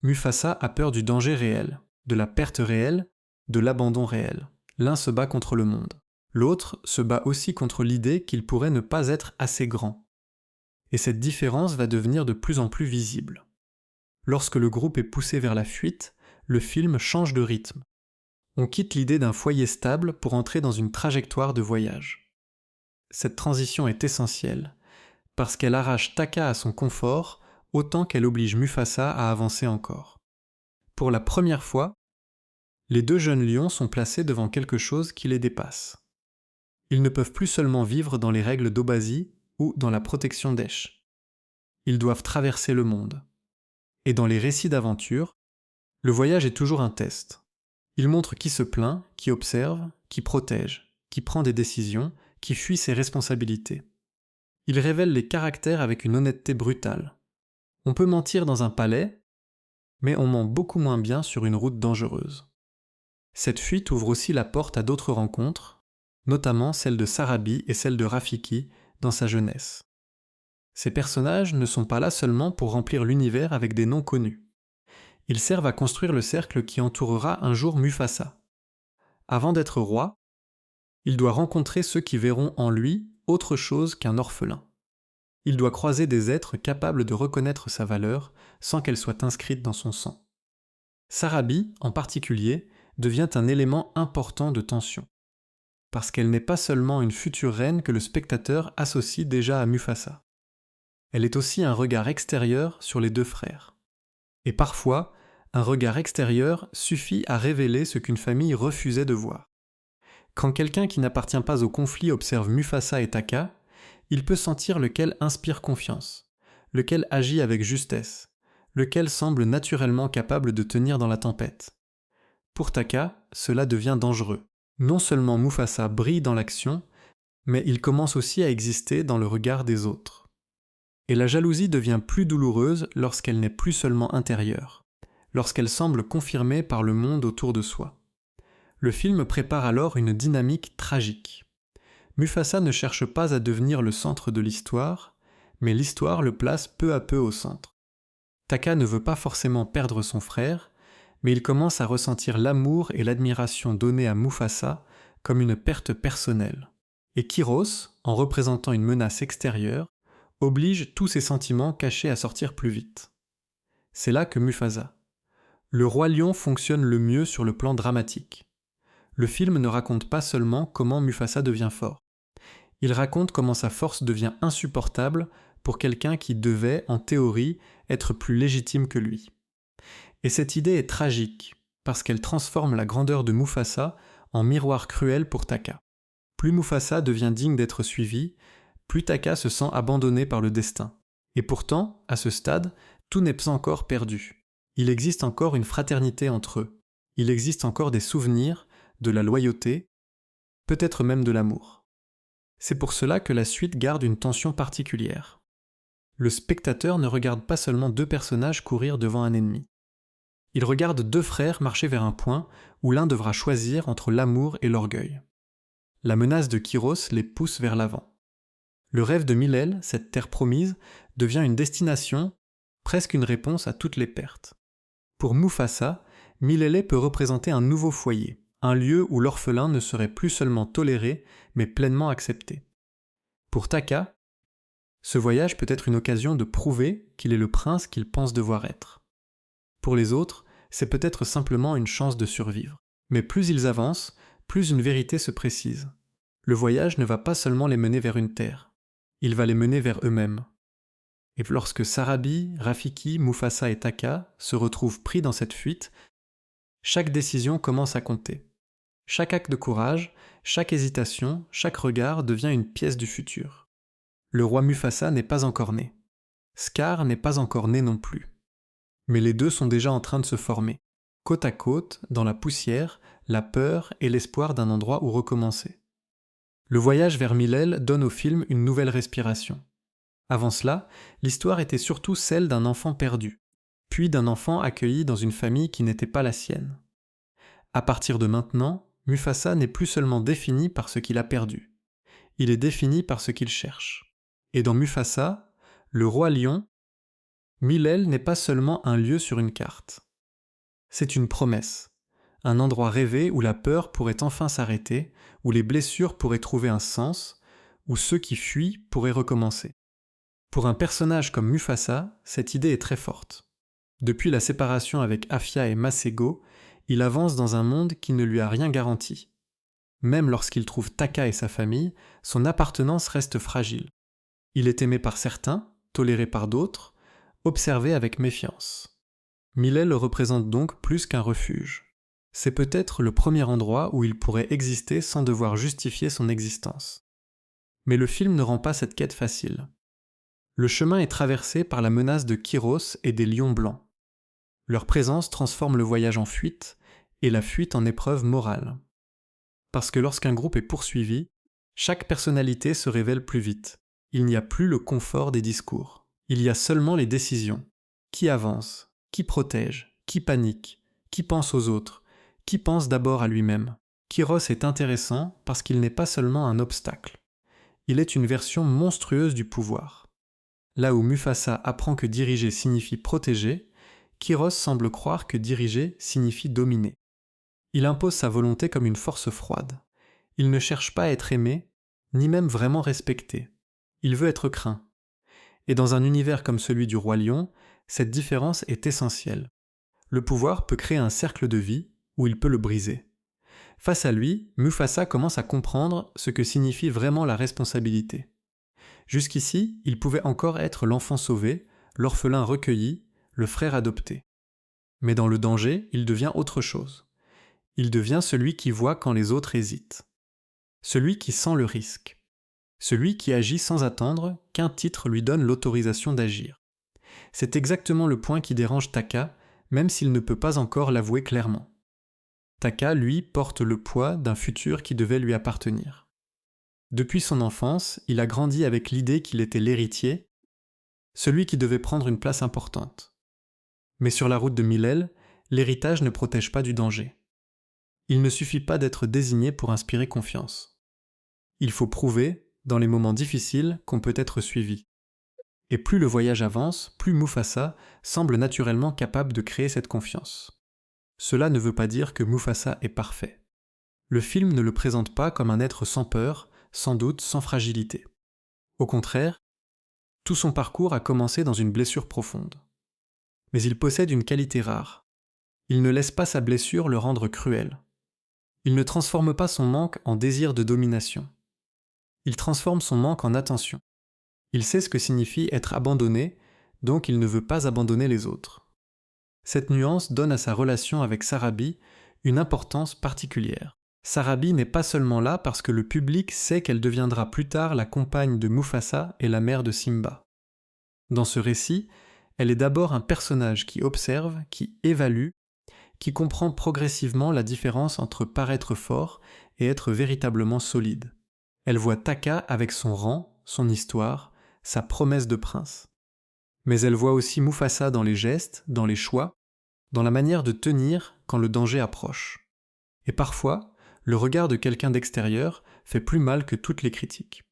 Mufasa a peur du danger réel, de la perte réelle, de l'abandon réel. L'un se bat contre le monde. L'autre se bat aussi contre l'idée qu'il pourrait ne pas être assez grand. Et cette différence va devenir de plus en plus visible. Lorsque le groupe est poussé vers la fuite, le film change de rythme. On quitte l'idée d'un foyer stable pour entrer dans une trajectoire de voyage. Cette transition est essentielle, parce qu'elle arrache Taka à son confort autant qu'elle oblige Mufasa à avancer encore. Pour la première fois, les deux jeunes lions sont placés devant quelque chose qui les dépasse. Ils ne peuvent plus seulement vivre dans les règles d'Obazi ou dans la protection d'Esh. Ils doivent traverser le monde. Et dans les récits d'aventure, le voyage est toujours un test. Il montre qui se plaint, qui observe, qui protège, qui prend des décisions, qui fuit ses responsabilités. Il révèle les caractères avec une honnêteté brutale. On peut mentir dans un palais, mais on ment beaucoup moins bien sur une route dangereuse. Cette fuite ouvre aussi la porte à d'autres rencontres, notamment celle de Sarabi et celle de Rafiki dans sa jeunesse. Ces personnages ne sont pas là seulement pour remplir l'univers avec des noms connus. Ils servent à construire le cercle qui entourera un jour Mufasa. Avant d'être roi, il doit rencontrer ceux qui verront en lui autre chose qu'un orphelin. Il doit croiser des êtres capables de reconnaître sa valeur sans qu'elle soit inscrite dans son sang. Sarabi, en particulier, devient un élément important de tension, parce qu'elle n'est pas seulement une future reine que le spectateur associe déjà à Mufasa. Elle est aussi un regard extérieur sur les deux frères. Et parfois, un regard extérieur suffit à révéler ce qu'une famille refusait de voir. Quand quelqu'un qui n'appartient pas au conflit observe Mufasa et Taka, il peut sentir lequel inspire confiance, lequel agit avec justesse, lequel semble naturellement capable de tenir dans la tempête. Pour Taka, cela devient dangereux. Non seulement Mufasa brille dans l'action, mais il commence aussi à exister dans le regard des autres. Et la jalousie devient plus douloureuse lorsqu'elle n'est plus seulement intérieure, lorsqu'elle semble confirmée par le monde autour de soi. Le film prépare alors une dynamique tragique. Mufasa ne cherche pas à devenir le centre de l'histoire, mais l'histoire le place peu à peu au centre. Taka ne veut pas forcément perdre son frère, mais il commence à ressentir l'amour et l'admiration donnés à Mufasa comme une perte personnelle. Et Kyros, en représentant une menace extérieure, oblige tous ses sentiments cachés à sortir plus vite. C'est là que Mufasa. Le roi lion fonctionne le mieux sur le plan dramatique. Le film ne raconte pas seulement comment Mufasa devient fort. Il raconte comment sa force devient insupportable pour quelqu'un qui devait, en théorie, être plus légitime que lui. Et cette idée est tragique, parce qu'elle transforme la grandeur de Mufasa en miroir cruel pour Taka. Plus Mufasa devient digne d'être suivi, plus Taka se sent abandonné par le destin. Et pourtant, à ce stade, tout n'est pas encore perdu. Il existe encore une fraternité entre eux. Il existe encore des souvenirs, de la loyauté, peut-être même de l'amour. C'est pour cela que la suite garde une tension particulière. Le spectateur ne regarde pas seulement deux personnages courir devant un ennemi. Il regarde deux frères marcher vers un point où l'un devra choisir entre l'amour et l'orgueil. La menace de Kyros les pousse vers l'avant. Le rêve de Milel, cette terre promise, devient une destination, presque une réponse à toutes les pertes. Pour Mufasa, Milele peut représenter un nouveau foyer, un lieu où l'orphelin ne serait plus seulement toléré, mais pleinement accepté. Pour Taka, ce voyage peut être une occasion de prouver qu'il est le prince qu'il pense devoir être. Pour les autres, c'est peut-être simplement une chance de survivre. Mais plus ils avancent, plus une vérité se précise. Le voyage ne va pas seulement les mener vers une terre, il va les mener vers eux-mêmes. Et lorsque Sarabi, Rafiki, Mufasa et Taka se retrouvent pris dans cette fuite, chaque décision commence à compter. Chaque acte de courage, chaque hésitation, chaque regard devient une pièce du futur. Le roi Mufasa n'est pas encore né. Scar n'est pas encore né non plus. Mais les deux sont déjà en train de se former, côte à côte, dans la poussière, la peur et l'espoir d'un endroit où recommencer. Le voyage vers Milel donne au film une nouvelle respiration. Avant cela, l'histoire était surtout celle d'un enfant perdu, puis d'un enfant accueilli dans une famille qui n'était pas la sienne. À partir de maintenant, Mufasa n'est plus seulement défini par ce qu'il a perdu, il est défini par ce qu'il cherche. Et dans Mufasa, le roi lion, Milel n'est pas seulement un lieu sur une carte. C'est une promesse, un endroit rêvé où la peur pourrait enfin s'arrêter, où les blessures pourraient trouver un sens, où ceux qui fuient pourraient recommencer. Pour un personnage comme Mufasa, cette idée est très forte. Depuis la séparation avec Afia et Masego, il avance dans un monde qui ne lui a rien garanti. Même lorsqu'il trouve Taka et sa famille, son appartenance reste fragile. Il est aimé par certains, toléré par d'autres, observé avec méfiance. Milel le représente donc plus qu'un refuge. C'est peut-être le premier endroit où il pourrait exister sans devoir justifier son existence. Mais le film ne rend pas cette quête facile. Le chemin est traversé par la menace de Kyros et des lions blancs. Leur présence transforme le voyage en fuite, et la fuite en épreuve morale. Parce que lorsqu'un groupe est poursuivi, chaque personnalité se révèle plus vite. Il n'y a plus le confort des discours. Il y a seulement les décisions. Qui avance? Qui protège? Qui panique? Qui pense aux autres? Qui pense d'abord à lui-même? Kyros est intéressant parce qu'il n'est pas seulement un obstacle. Il est une version monstrueuse du pouvoir. Là où Mufasa apprend que diriger signifie protéger, Kiros semble croire que diriger signifie dominer. Il impose sa volonté comme une force froide. Il ne cherche pas à être aimé, ni même vraiment respecté. Il veut être craint. Et dans un univers comme celui du roi lion, cette différence est essentielle. Le pouvoir peut créer un cercle de vie, ou il peut le briser. Face à lui, Mufasa commence à comprendre ce que signifie vraiment la responsabilité. Jusqu'ici, il pouvait encore être l'enfant sauvé, l'orphelin recueilli, le frère adopté. Mais dans le danger, il devient autre chose. Il devient celui qui voit quand les autres hésitent. Celui qui sent le risque. Celui qui agit sans attendre qu'un titre lui donne l'autorisation d'agir. C'est exactement le point qui dérange Taka, même s'il ne peut pas encore l'avouer clairement. Taka, lui, porte le poids d'un futur qui devait lui appartenir. Depuis son enfance, il a grandi avec l'idée qu'il était l'héritier, celui qui devait prendre une place importante. Mais sur la route de Milel, l'héritage ne protège pas du danger. Il ne suffit pas d'être désigné pour inspirer confiance. Il faut prouver, dans les moments difficiles, qu'on peut être suivi. Et plus le voyage avance, plus Mufasa semble naturellement capable de créer cette confiance. Cela ne veut pas dire que Mufasa est parfait. Le film ne le présente pas comme un être sans peur, sans doute sans fragilité. Au contraire, tout son parcours a commencé dans une blessure profonde. Mais il possède une qualité rare. Il ne laisse pas sa blessure le rendre cruel. Il ne transforme pas son manque en désir de domination. Il transforme son manque en attention. Il sait ce que signifie être abandonné, donc il ne veut pas abandonner les autres. Cette nuance donne à sa relation avec Sarabi une importance particulière. Sarabi n'est pas seulement là parce que le public sait qu'elle deviendra plus tard la compagne de Mufasa et la mère de Simba. Dans ce récit, elle est d'abord un personnage qui observe, qui évalue, qui comprend progressivement la différence entre paraître fort et être véritablement solide. Elle voit Taka avec son rang, son histoire, sa promesse de prince. Mais elle voit aussi Mufasa dans les gestes, dans les choix, dans la manière de tenir quand le danger approche. Et parfois, le regard de quelqu'un d'extérieur fait plus mal que toutes les critiques.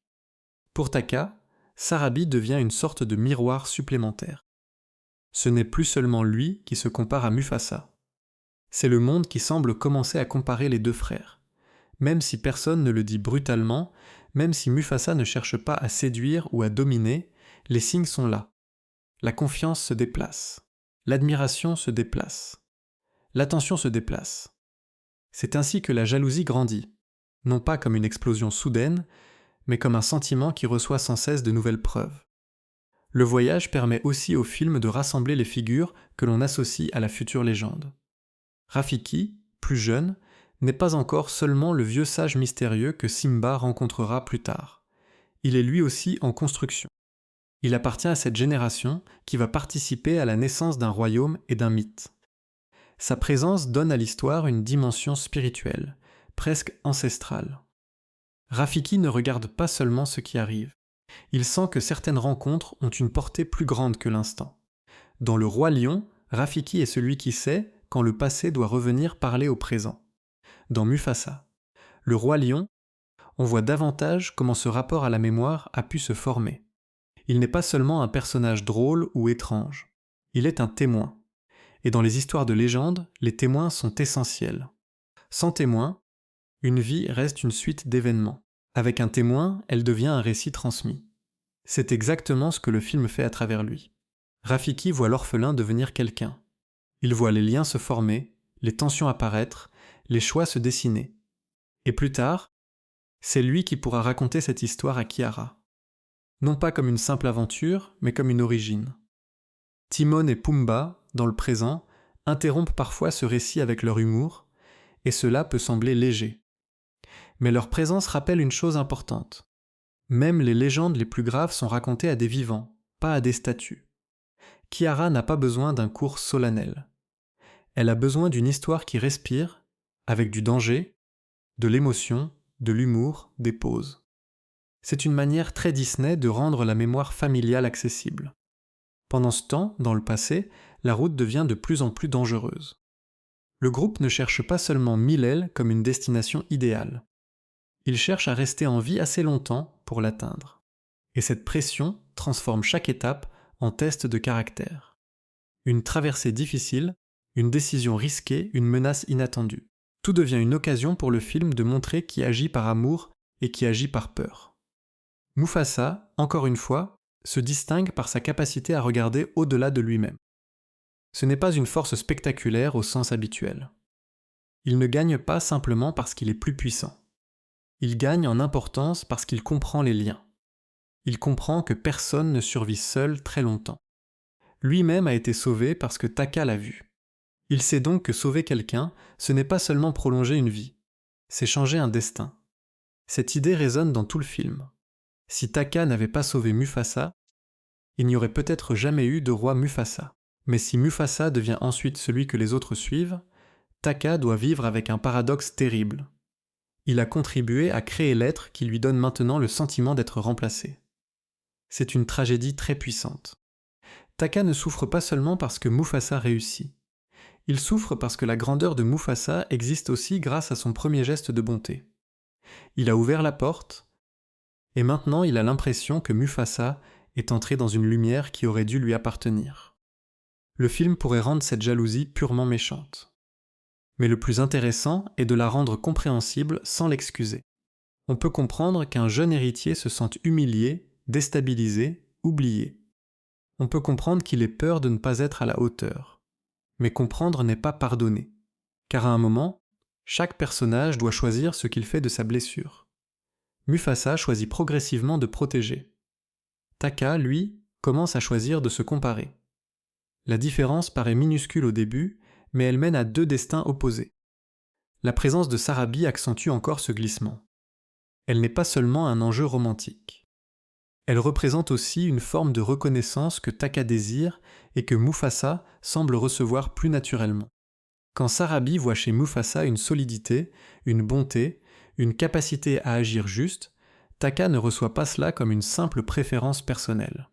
Pour Taka, Sarabi devient une sorte de miroir supplémentaire. Ce n'est plus seulement lui qui se compare à Mufasa. C'est le monde qui semble commencer à comparer les deux frères. Même si personne ne le dit brutalement, même si Mufasa ne cherche pas à séduire ou à dominer, les signes sont là. La confiance se déplace. L'admiration se déplace. L'attention se déplace. C'est ainsi que la jalousie grandit, non pas comme une explosion soudaine, mais comme un sentiment qui reçoit sans cesse de nouvelles preuves. Le voyage permet aussi au film de rassembler les figures que l'on associe à la future légende. Rafiki, plus jeune, n'est pas encore seulement le vieux sage mystérieux que Simba rencontrera plus tard. Il est lui aussi en construction. Il appartient à cette génération qui va participer à la naissance d'un royaume et d'un mythe. Sa présence donne à l'histoire une dimension spirituelle, presque ancestrale. Rafiki ne regarde pas seulement ce qui arrive. Il sent que certaines rencontres ont une portée plus grande que l'instant. Dans Le Roi Lion, Rafiki est celui qui sait quand le passé doit revenir parler au présent. Dans Mufasa, Le Roi Lion, on voit davantage comment ce rapport à la mémoire a pu se former. Il n'est pas seulement un personnage drôle ou étrange, il est un témoin. Et dans les histoires de légende, les témoins sont essentiels. Sans témoin, une vie reste une suite d'événements. Avec un témoin, elle devient un récit transmis. C'est exactement ce que le film fait à travers lui. Rafiki voit l'orphelin devenir quelqu'un. Il voit les liens se former, les tensions apparaître, les choix se dessiner. Et plus tard, c'est lui qui pourra raconter cette histoire à Kiara. Non pas comme une simple aventure, mais comme une origine. Timon et Pumba, dans le présent, interrompent parfois ce récit avec leur humour, et cela peut sembler léger. Mais leur présence rappelle une chose importante. Même les légendes les plus graves sont racontées à des vivants, pas à des statues. Kiara n'a pas besoin d'un cours solennel. Elle a besoin d'une histoire qui respire, avec du danger, de l'émotion, de l'humour, des pauses. C'est une manière très Disney de rendre la mémoire familiale accessible. Pendant ce temps, dans le passé, la route devient de plus en plus dangereuse. Le groupe ne cherche pas seulement Milel comme une destination idéale. Il cherche à rester en vie assez longtemps pour l'atteindre. Et cette pression transforme chaque étape en test de caractère. Une traversée difficile, une décision risquée, une menace inattendue. Tout devient une occasion pour le film de montrer qui agit par amour et qui agit par peur. Mufasa, encore une fois, se distingue par sa capacité à regarder au-delà de lui-même. Ce n'est pas une force spectaculaire au sens habituel. Il ne gagne pas simplement parce qu'il est plus puissant. Il gagne en importance parce qu'il comprend les liens. Il comprend que personne ne survit seul très longtemps. Lui-même a été sauvé parce que Taka l'a vu. Il sait donc que sauver quelqu'un, ce n'est pas seulement prolonger une vie, c'est changer un destin. Cette idée résonne dans tout le film. Si Taka n'avait pas sauvé Mufasa, il n'y aurait peut-être jamais eu de roi Mufasa. Mais si Mufasa devient ensuite celui que les autres suivent, Taka doit vivre avec un paradoxe terrible. Il a contribué à créer l'être qui lui donne maintenant le sentiment d'être remplacé. C'est une tragédie très puissante. Taka ne souffre pas seulement parce que Mufasa réussit. Il souffre parce que la grandeur de Mufasa existe aussi grâce à son premier geste de bonté. Il a ouvert la porte, et maintenant il a l'impression que Mufasa est entré dans une lumière qui aurait dû lui appartenir. Le film pourrait rendre cette jalousie purement méchante. Mais le plus intéressant est de la rendre compréhensible sans l'excuser. On peut comprendre qu'un jeune héritier se sente humilié, déstabilisé, oublié. On peut comprendre qu'il ait peur de ne pas être à la hauteur. Mais comprendre n'est pas pardonner. Car à un moment, chaque personnage doit choisir ce qu'il fait de sa blessure. Mufasa choisit progressivement de protéger. Taka, lui, commence à choisir de se comparer. La différence paraît minuscule au début, mais elle mène à deux destins opposés. La présence de Sarabi accentue encore ce glissement. Elle n'est pas seulement un enjeu romantique. Elle représente aussi une forme de reconnaissance que Taka désire et que Mufasa semble recevoir plus naturellement. Quand Sarabi voit chez Mufasa une solidité, une bonté, une capacité à agir juste, Taka ne reçoit pas cela comme une simple préférence personnelle.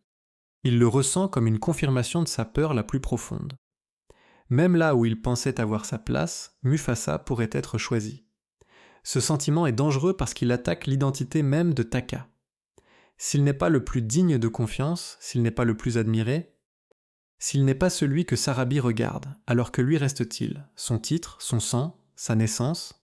Il le ressent comme une confirmation de sa peur la plus profonde. Même là où il pensait avoir sa place, Mufasa pourrait être choisi. Ce sentiment est dangereux parce qu'il attaque l'identité même de Taka. S'il n'est pas le plus digne de confiance, s'il n'est pas le plus admiré, s'il n'est pas celui que Sarabi regarde, alors que lui reste-t-il, son titre, son sang, sa naissance?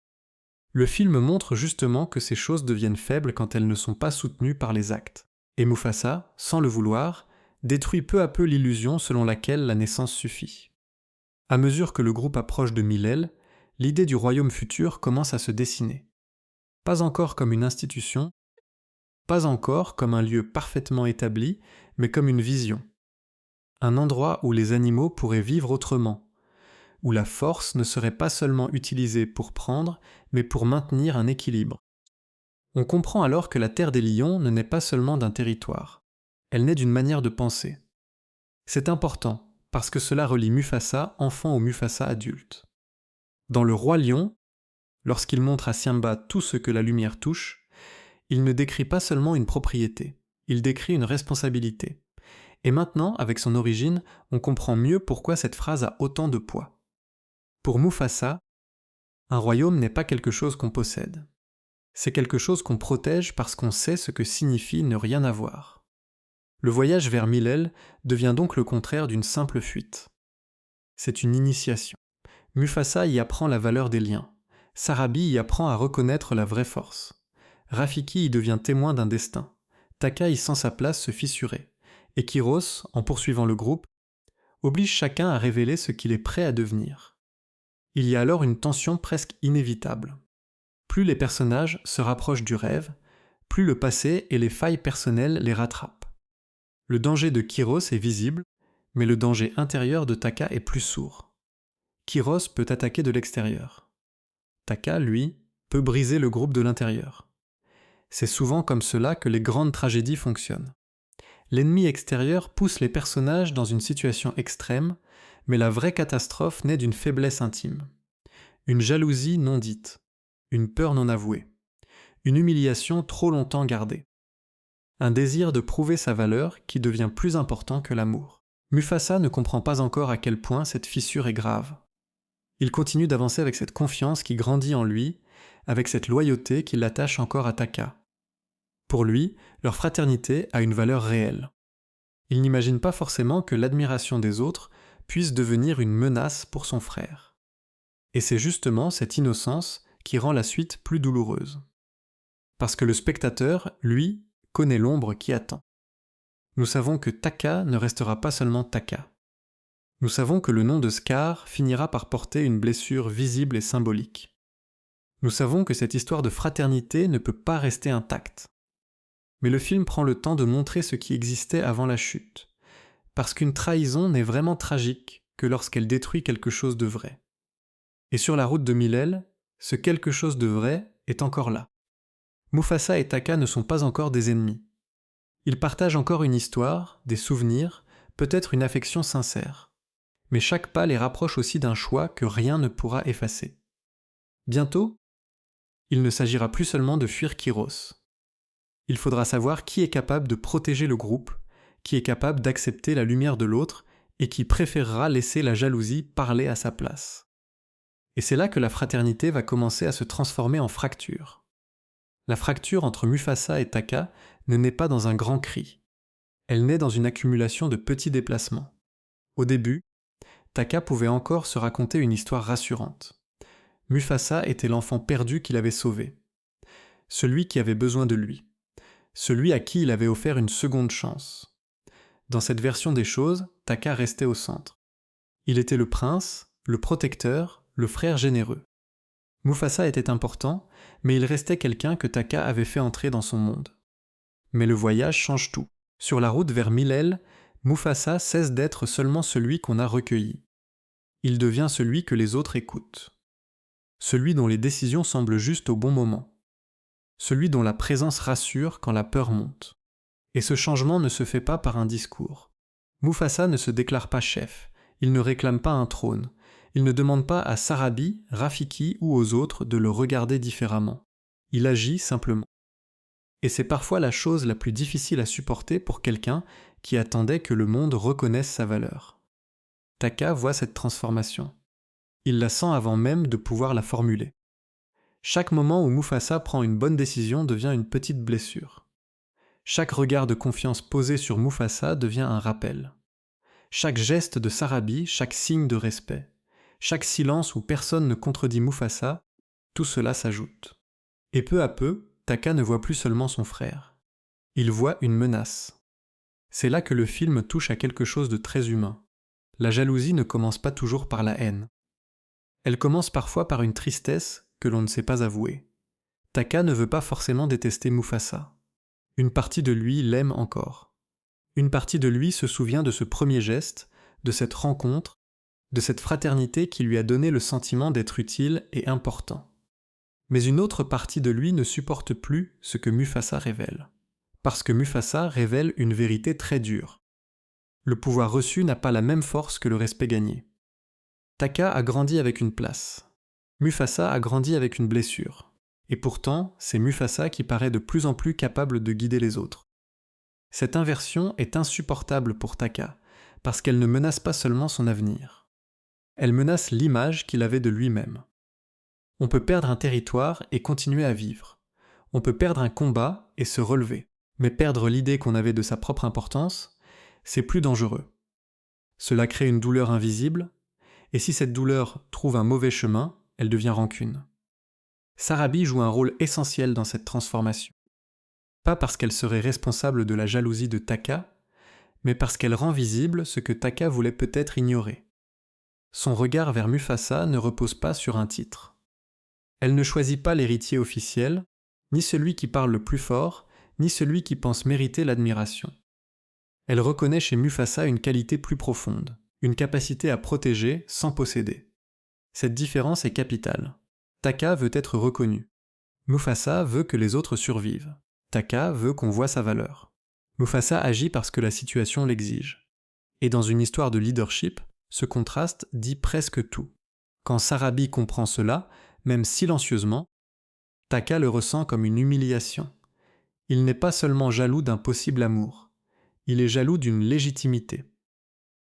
Le film montre justement que ces choses deviennent faibles quand elles ne sont pas soutenues par les actes. Et Mufasa, sans le vouloir, détruit peu à peu l'illusion selon laquelle la naissance suffit. À mesure que le groupe approche de Mil-El, l'idée du royaume futur commence à se dessiner. Pas encore comme une institution, pas encore comme un lieu parfaitement établi, mais comme une vision. Un endroit où les animaux pourraient vivre autrement, où la force ne serait pas seulement utilisée pour prendre, mais pour maintenir un équilibre. On comprend alors que la terre des lions ne naît pas seulement d'un territoire, elle naît d'une manière de penser. C'est important, parce que cela relie Mufasa enfant au Mufasa adulte. Dans Le Roi Lion, lorsqu'il montre à Simba tout ce que la lumière touche, il ne décrit pas seulement une propriété, il décrit une responsabilité. Et maintenant, avec son origine, on comprend mieux pourquoi cette phrase a autant de poids. Pour Mufasa, un royaume n'est pas quelque chose qu'on possède. C'est quelque chose qu'on protège parce qu'on sait ce que signifie ne rien avoir. Le voyage vers Mil-El devient donc le contraire d'une simple fuite. C'est une initiation. Mufasa y apprend la valeur des liens. Sarabi y apprend à reconnaître la vraie force. Rafiki y devient témoin d'un destin. Taka y sent sa place se fissurer. Et Kyros, en poursuivant le groupe, oblige chacun à révéler ce qu'il est prêt à devenir. Il y a alors une tension presque inévitable. Plus les personnages se rapprochent du rêve, plus le passé et les failles personnelles les rattrapent. Le danger de Kyros est visible, mais le danger intérieur de Taka est plus sourd. Kyros peut attaquer de l'extérieur. Taka, lui, peut briser le groupe de l'intérieur. C'est souvent comme cela que les grandes tragédies fonctionnent. L'ennemi extérieur pousse les personnages dans une situation extrême, mais la vraie catastrophe naît d'une faiblesse intime. Une jalousie non dite, une peur non avouée, une humiliation trop longtemps gardée. Un désir de prouver sa valeur qui devient plus important que l'amour. Mufasa ne comprend pas encore à quel point cette fissure est grave. Il continue d'avancer avec cette confiance qui grandit en lui, avec cette loyauté qui l'attache encore à Taka. Pour lui, leur fraternité a une valeur réelle. Il n'imagine pas forcément que l'admiration des autres puisse devenir une menace pour son frère. Et c'est justement cette innocence qui rend la suite plus douloureuse. Parce que le spectateur, lui, connaît l'ombre qui attend. Nous savons que Taka ne restera pas seulement Taka. Nous savons que le nom de Scar finira par porter une blessure visible et symbolique. Nous savons que cette histoire de fraternité ne peut pas rester intacte. Mais le film prend le temps de montrer ce qui existait avant la chute, parce qu'une trahison n'est vraiment tragique que lorsqu'elle détruit quelque chose de vrai. Et sur la route de Mil-El, ce quelque chose de vrai est encore là. Mufasa et Taka ne sont pas encore des ennemis. Ils partagent encore une histoire, des souvenirs, peut-être une affection sincère. Mais chaque pas les rapproche aussi d'un choix que rien ne pourra effacer. Bientôt, il ne s'agira plus seulement de fuir Kyros. Il faudra savoir qui est capable de protéger le groupe, qui est capable d'accepter la lumière de l'autre et qui préférera laisser la jalousie parler à sa place. Et c'est là que la fraternité va commencer à se transformer en fracture. La fracture entre Mufasa et Taka ne naît pas dans un grand cri. Elle naît dans une accumulation de petits déplacements. Au début, Taka pouvait encore se raconter une histoire rassurante. Mufasa était l'enfant perdu qu'il avait sauvé. Celui qui avait besoin de lui. Celui à qui il avait offert une seconde chance. Dans cette version des choses, Taka restait au centre. Il était le prince, le protecteur, le frère généreux. Mufasa était important, mais il restait quelqu'un que Taka avait fait entrer dans son monde. Mais le voyage change tout. Sur la route vers Mil-El, Mufasa cesse d'être seulement celui qu'on a recueilli. Il devient celui que les autres écoutent. Celui dont les décisions semblent justes au bon moment. Celui dont la présence rassure quand la peur monte. Et ce changement ne se fait pas par un discours. Mufasa ne se déclare pas chef, il ne réclame pas un trône, il ne demande pas à Sarabi, Rafiki ou aux autres de le regarder différemment. Il agit simplement. Et c'est parfois la chose la plus difficile à supporter pour quelqu'un qui attendait que le monde reconnaisse sa valeur. Taka voit cette transformation. Il la sent avant même de pouvoir la formuler. Chaque moment où Mufasa prend une bonne décision devient une petite blessure. Chaque regard de confiance posé sur Mufasa devient un rappel. Chaque geste de Sarabi, chaque signe de respect, chaque silence où personne ne contredit Mufasa, tout cela s'ajoute. Et peu à peu, Taka ne voit plus seulement son frère. Il voit une menace. C'est là que le film touche à quelque chose de très humain. La jalousie ne commence pas toujours par la haine. Elle commence parfois par une tristesse que l'on ne sait pas avouer. Taka ne veut pas forcément détester Mufasa. Une partie de lui l'aime encore. Une partie de lui se souvient de ce premier geste, de cette rencontre, de cette fraternité qui lui a donné le sentiment d'être utile et important. Mais une autre partie de lui ne supporte plus ce que Mufasa révèle. Parce que Mufasa révèle une vérité très dure. Le pouvoir reçu n'a pas la même force que le respect gagné. Taka a grandi avec une place. Mufasa a grandi avec une blessure. Et pourtant, c'est Mufasa qui paraît de plus en plus capable de guider les autres. Cette inversion est insupportable pour Taka, parce qu'elle ne menace pas seulement son avenir. Elle menace l'image qu'il avait de lui-même. On peut perdre un territoire et continuer à vivre. On peut perdre un combat et se relever. Mais perdre l'idée qu'on avait de sa propre importance, c'est plus dangereux. Cela crée une douleur invisible, et si cette douleur trouve un mauvais chemin, elle devient rancune. Sarabi joue un rôle essentiel dans cette transformation. Pas parce qu'elle serait responsable de la jalousie de Taka, mais parce qu'elle rend visible ce que Taka voulait peut-être ignorer. Son regard vers Mufasa ne repose pas sur un titre. Elle ne choisit pas l'héritier officiel, ni celui qui parle le plus fort, ni celui qui pense mériter l'admiration. Elle reconnaît chez Mufasa une qualité plus profonde, une capacité à protéger sans posséder. Cette différence est capitale. Taka veut être reconnu. Mufasa veut que les autres survivent. Taka veut qu'on voie sa valeur. Mufasa agit parce que la situation l'exige. Et dans une histoire de leadership, ce contraste dit presque tout. Quand Sarabi comprend cela, même silencieusement, Taka le ressent comme une humiliation. Il n'est pas seulement jaloux d'un possible amour, il est jaloux d'une légitimité.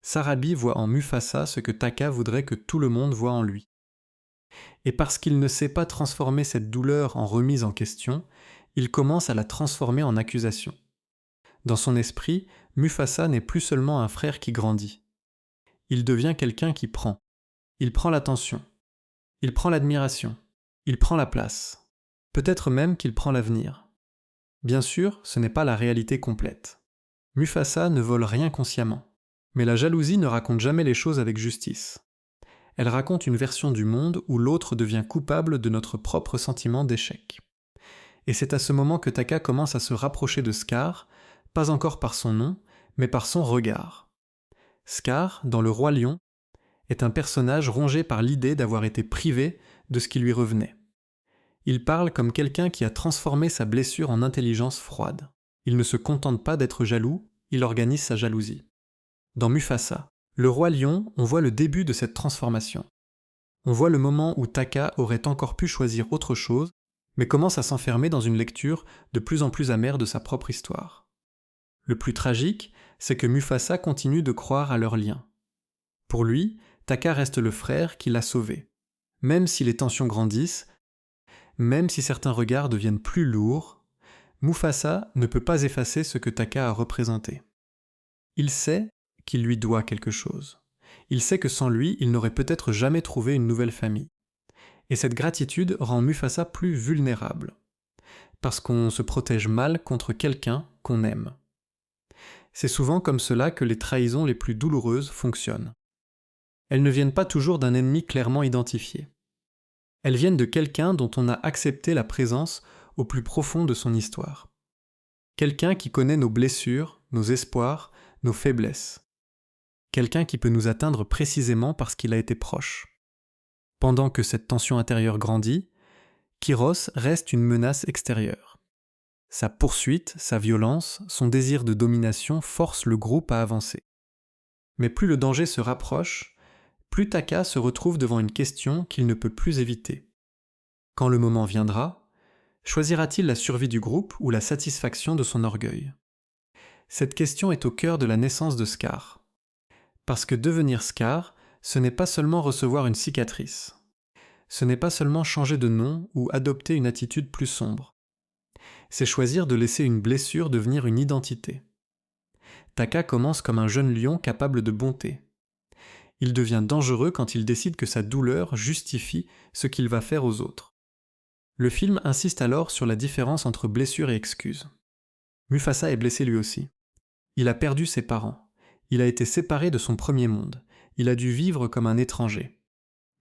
Sarabi voit en Mufasa ce que Taka voudrait que tout le monde voie en lui. Et parce qu'il ne sait pas transformer cette douleur en remise en question, il commence à la transformer en accusation. Dans son esprit, Mufasa n'est plus seulement un frère qui grandit. il devient quelqu'un qui prend. Il prend l'attention. Il prend l'admiration. Il prend la place. Peut-être même qu'il prend l'avenir. Bien sûr, ce n'est pas la réalité complète. Mufasa ne vole rien consciemment. Mais la jalousie ne raconte jamais les choses avec justice. Elle raconte une version du monde où l'autre devient coupable de notre propre sentiment d'échec. Et c'est à ce moment que Taka commence à se rapprocher de Scar, pas encore par son nom, mais par son regard. Scar, dans Le Roi Lion, est un personnage rongé par l'idée d'avoir été privé de ce qui lui revenait. Il parle comme quelqu'un qui a transformé sa blessure en intelligence froide. Il ne se contente pas d'être jaloux, il organise sa jalousie. Dans Mufasa, Le Roi Lion, on voit le début de cette transformation. On voit le moment où Taka aurait encore pu choisir autre chose, mais commence à s'enfermer dans une lecture de plus en plus amère de sa propre histoire. Le plus tragique, c'est que Mufasa continue de croire à leur lien. Pour lui, Taka reste le frère qui l'a sauvé. Même si les tensions grandissent, même si certains regards deviennent plus lourds, Mufasa ne peut pas effacer ce que Taka a représenté. Il sait qu'il lui doit quelque chose. Il sait que sans lui, il n'aurait peut-être jamais trouvé une nouvelle famille. Et cette gratitude rend Mufasa plus vulnérable, parce qu'on se protège mal contre quelqu'un qu'on aime. C'est souvent comme cela que les trahisons les plus douloureuses fonctionnent. Elles ne viennent pas toujours d'un ennemi clairement identifié. Elles viennent de quelqu'un dont on a accepté la présence au plus profond de son histoire. Quelqu'un qui connaît nos blessures, nos espoirs, nos faiblesses. Quelqu'un qui peut nous atteindre précisément parce qu'il a été proche. Pendant que cette tension intérieure grandit, Kyros reste une menace extérieure. Sa poursuite, sa violence, son désir de domination forcent le groupe à avancer. Mais plus le danger se rapproche, plus Taka se retrouve devant une question qu'il ne peut plus éviter. Quand le moment viendra, choisira-t-il la survie du groupe ou la satisfaction de son orgueil ? Cette question est au cœur de la naissance de Scar. Parce que devenir Scar, ce n'est pas seulement recevoir une cicatrice. Ce n'est pas seulement changer de nom ou adopter une attitude plus sombre. C'est choisir de laisser une blessure devenir une identité. Taka commence comme un jeune lion capable de bonté. Il devient dangereux quand il décide que sa douleur justifie ce qu'il va faire aux autres. Le film insiste alors sur la différence entre blessure et excuse. Mufasa est blessé lui aussi. Il a perdu ses parents. Il a été séparé de son premier monde. Il a dû vivre comme un étranger.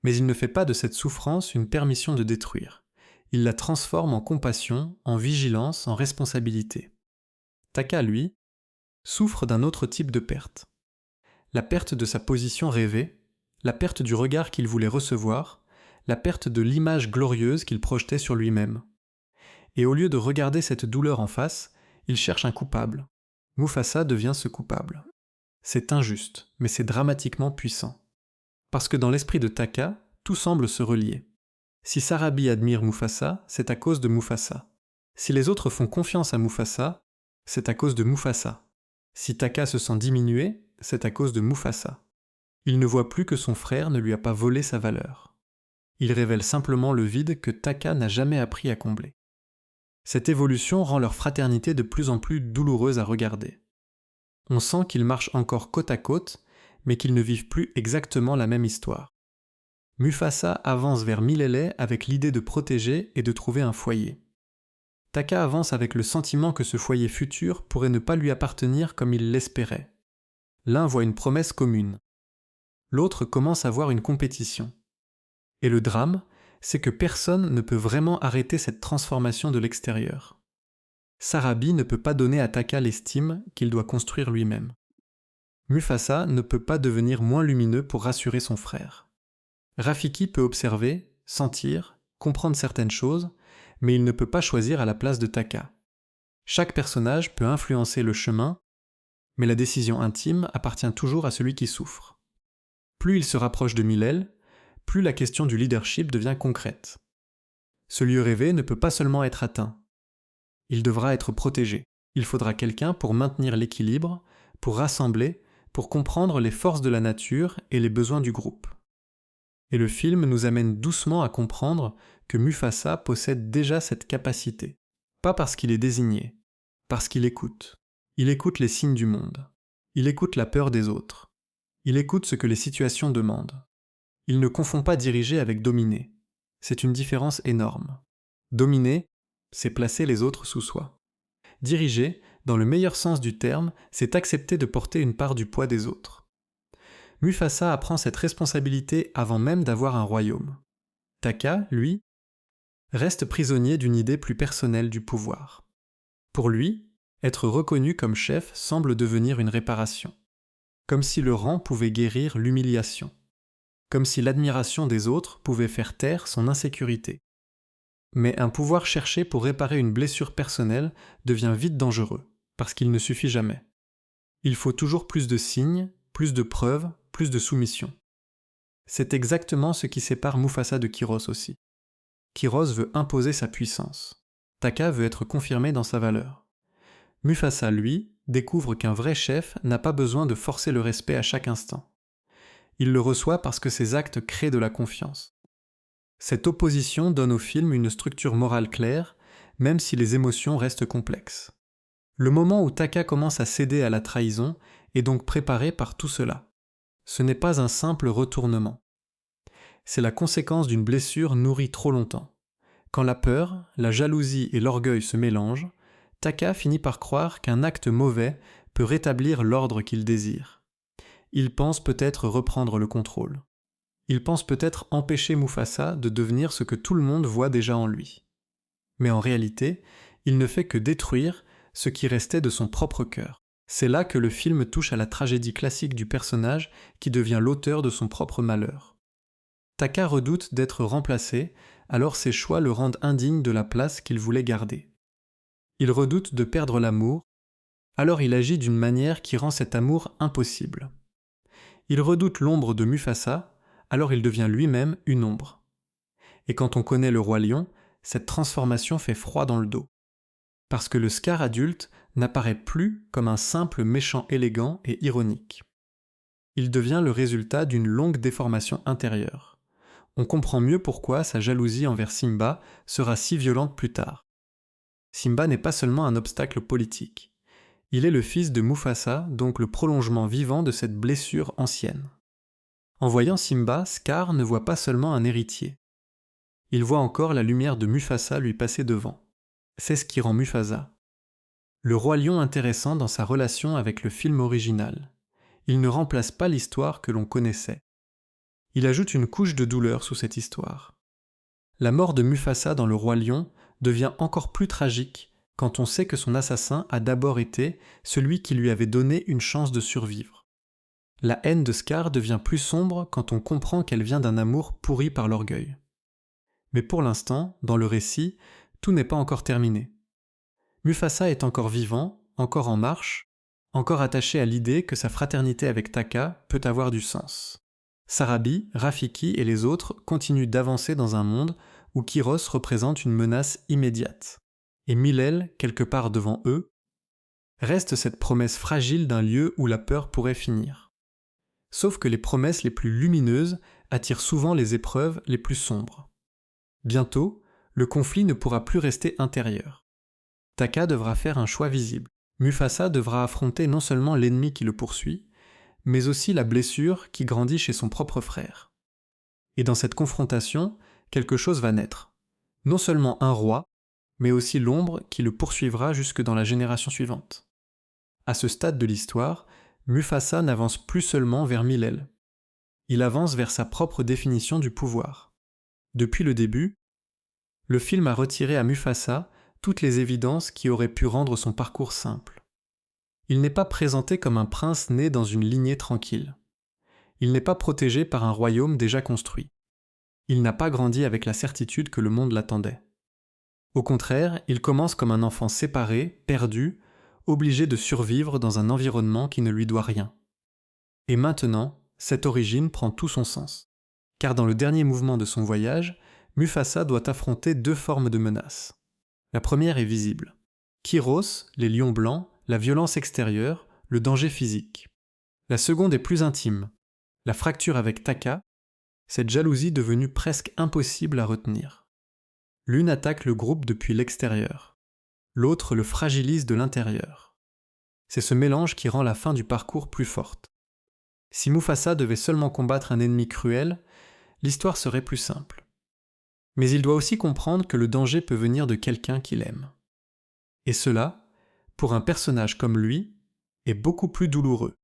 Mais il ne fait pas de cette souffrance une permission de détruire. Il la transforme en compassion, en vigilance, en responsabilité. Taka, lui, souffre d'un autre type de perte. La perte de sa position rêvée, la perte du regard qu'il voulait recevoir, la perte de l'image glorieuse qu'il projetait sur lui-même. Et au lieu de regarder cette douleur en face, il cherche un coupable. Mufasa devient ce coupable. C'est injuste, mais c'est dramatiquement puissant. Parce que dans l'esprit de Taka, tout semble se relier. Si Sarabi admire Mufasa, c'est à cause de Mufasa. Si les autres font confiance à Mufasa, c'est à cause de Mufasa. Si Taka se sent diminué, c'est à cause de Mufasa. Il ne voit plus que son frère ne lui a pas volé sa valeur. Il révèle simplement le vide que Taka n'a jamais appris à combler. Cette évolution rend leur fraternité de plus en plus douloureuse à regarder. On sent qu'ils marchent encore côte à côte, mais qu'ils ne vivent plus exactement la même histoire. Mufasa avance vers Milele avec l'idée de protéger et de trouver un foyer. Taka avance avec le sentiment que ce foyer futur pourrait ne pas lui appartenir comme il l'espérait. L'un voit une promesse commune. L'autre commence à voir une compétition. Et le drame, c'est que personne ne peut vraiment arrêter cette transformation de l'extérieur. Sarabi ne peut pas donner à Taka l'estime qu'il doit construire lui-même. Mufasa ne peut pas devenir moins lumineux pour rassurer son frère. Rafiki peut observer, sentir, comprendre certaines choses, mais il ne peut pas choisir à la place de Taka. Chaque personnage peut influencer le chemin, mais la décision intime appartient toujours à celui qui souffre. Plus il se rapproche de Milel, plus la question du leadership devient concrète. Ce lieu rêvé ne peut pas seulement être atteint. Il devra être protégé. Il faudra quelqu'un pour maintenir l'équilibre, pour rassembler, pour comprendre les forces de la nature et les besoins du groupe. Et le film nous amène doucement à comprendre que Mufasa possède déjà cette capacité. Pas parce qu'il est désigné, parce qu'il écoute. Il écoute les signes du monde. Il écoute la peur des autres. Il écoute ce que les situations demandent. Il ne confond pas diriger avec dominer. C'est une différence énorme. Dominer, c'est placer les autres sous soi. Diriger, dans le meilleur sens du terme, c'est accepter de porter une part du poids des autres. Mufasa apprend cette responsabilité avant même d'avoir un royaume. Taka, lui, reste prisonnier d'une idée plus personnelle du pouvoir. Pour lui, être reconnu comme chef semble devenir une réparation. Comme si le rang pouvait guérir l'humiliation. Comme si l'admiration des autres pouvait faire taire son insécurité. Mais un pouvoir cherché pour réparer une blessure personnelle devient vite dangereux, parce qu'il ne suffit jamais. Il faut toujours plus de signes, plus de preuves, plus de soumission. C'est exactement ce qui sépare Mufasa de Kyros aussi. Kyros veut imposer sa puissance. Taka veut être confirmé dans sa valeur. Mufasa, lui, découvre qu'un vrai chef n'a pas besoin de forcer le respect à chaque instant. Il le reçoit parce que ses actes créent de la confiance. Cette opposition donne au film une structure morale claire, même si les émotions restent complexes. Le moment où Taka commence à céder à la trahison est donc préparé par tout cela. Ce n'est pas un simple retournement. C'est la conséquence d'une blessure nourrie trop longtemps. Quand la peur, la jalousie et l'orgueil se mélangent, Taka finit par croire qu'un acte mauvais peut rétablir l'ordre qu'il désire. Il pense peut-être reprendre le contrôle. Il pense peut-être empêcher Mufasa de devenir ce que tout le monde voit déjà en lui. Mais en réalité, il ne fait que détruire ce qui restait de son propre cœur. C'est là que le film touche à la tragédie classique du personnage qui devient l'auteur de son propre malheur. Taka redoute d'être remplacé, alors ses choix le rendent indigne de la place qu'il voulait garder. Il redoute de perdre l'amour, alors il agit d'une manière qui rend cet amour impossible. Il redoute l'ombre de Mufasa, alors il devient lui-même une ombre. Et quand on connaît le roi lion, cette transformation fait froid dans le dos. Parce que le Scar adulte n'apparaît plus comme un simple méchant élégant et ironique. Il devient le résultat d'une longue déformation intérieure. On comprend mieux pourquoi sa jalousie envers Simba sera si violente plus tard. Simba n'est pas seulement un obstacle politique. Il est le fils de Mufasa, donc le prolongement vivant de cette blessure ancienne. En voyant Simba, Scar ne voit pas seulement un héritier. Il voit encore la lumière de Mufasa lui passer devant. C'est ce qui rend Mufasa le roi lion intéressant dans sa relation avec le film original. Il ne remplace pas l'histoire que l'on connaissait. Il ajoute une couche de douleur sous cette histoire. La mort de Mufasa dans le roi lion devient encore plus tragique quand on sait que son assassin a d'abord été celui qui lui avait donné une chance de survivre. La haine de Scar devient plus sombre quand on comprend qu'elle vient d'un amour pourri par l'orgueil. Mais pour l'instant, dans le récit, tout n'est pas encore terminé. Mufasa est encore vivant, encore en marche, encore attaché à l'idée que sa fraternité avec Taka peut avoir du sens. Sarabi, Rafiki et les autres continuent d'avancer dans un monde où Kyros représente une menace immédiate. Et Milel, quelque part devant eux, reste cette promesse fragile d'un lieu où la peur pourrait finir. Sauf que les promesses les plus lumineuses attirent souvent les épreuves les plus sombres. Bientôt, le conflit ne pourra plus rester intérieur. Taka devra faire un choix visible. Mufasa devra affronter non seulement l'ennemi qui le poursuit, mais aussi la blessure qui grandit chez son propre frère. Et dans cette confrontation, quelque chose va naître. Non seulement un roi, mais aussi l'ombre qui le poursuivra jusque dans la génération suivante. À ce stade de l'histoire, Mufasa n'avance plus seulement vers Milel. Il avance vers sa propre définition du pouvoir. Depuis le début, le film a retiré à Mufasa toutes les évidences qui auraient pu rendre son parcours simple. Il n'est pas présenté comme un prince né dans une lignée tranquille. Il n'est pas protégé par un royaume déjà construit. Il n'a pas grandi avec la certitude que le monde l'attendait. Au contraire, il commence comme un enfant séparé, perdu, obligé de survivre dans un environnement qui ne lui doit rien. Et maintenant, cette origine prend tout son sens. Car dans le dernier mouvement de son voyage, Mufasa doit affronter deux formes de menaces. La première est visible. Kyros, les lions blancs, la violence extérieure, le danger physique. La seconde est plus intime. La fracture avec Taka, cette jalousie devenue presque impossible à retenir. L'une attaque le groupe depuis l'extérieur. L'autre le fragilise de l'intérieur. C'est ce mélange qui rend la fin du parcours plus forte. Si Mufasa devait seulement combattre un ennemi cruel, l'histoire serait plus simple. Mais il doit aussi comprendre que le danger peut venir de quelqu'un qu'il aime. Et cela, pour un personnage comme lui, est beaucoup plus douloureux,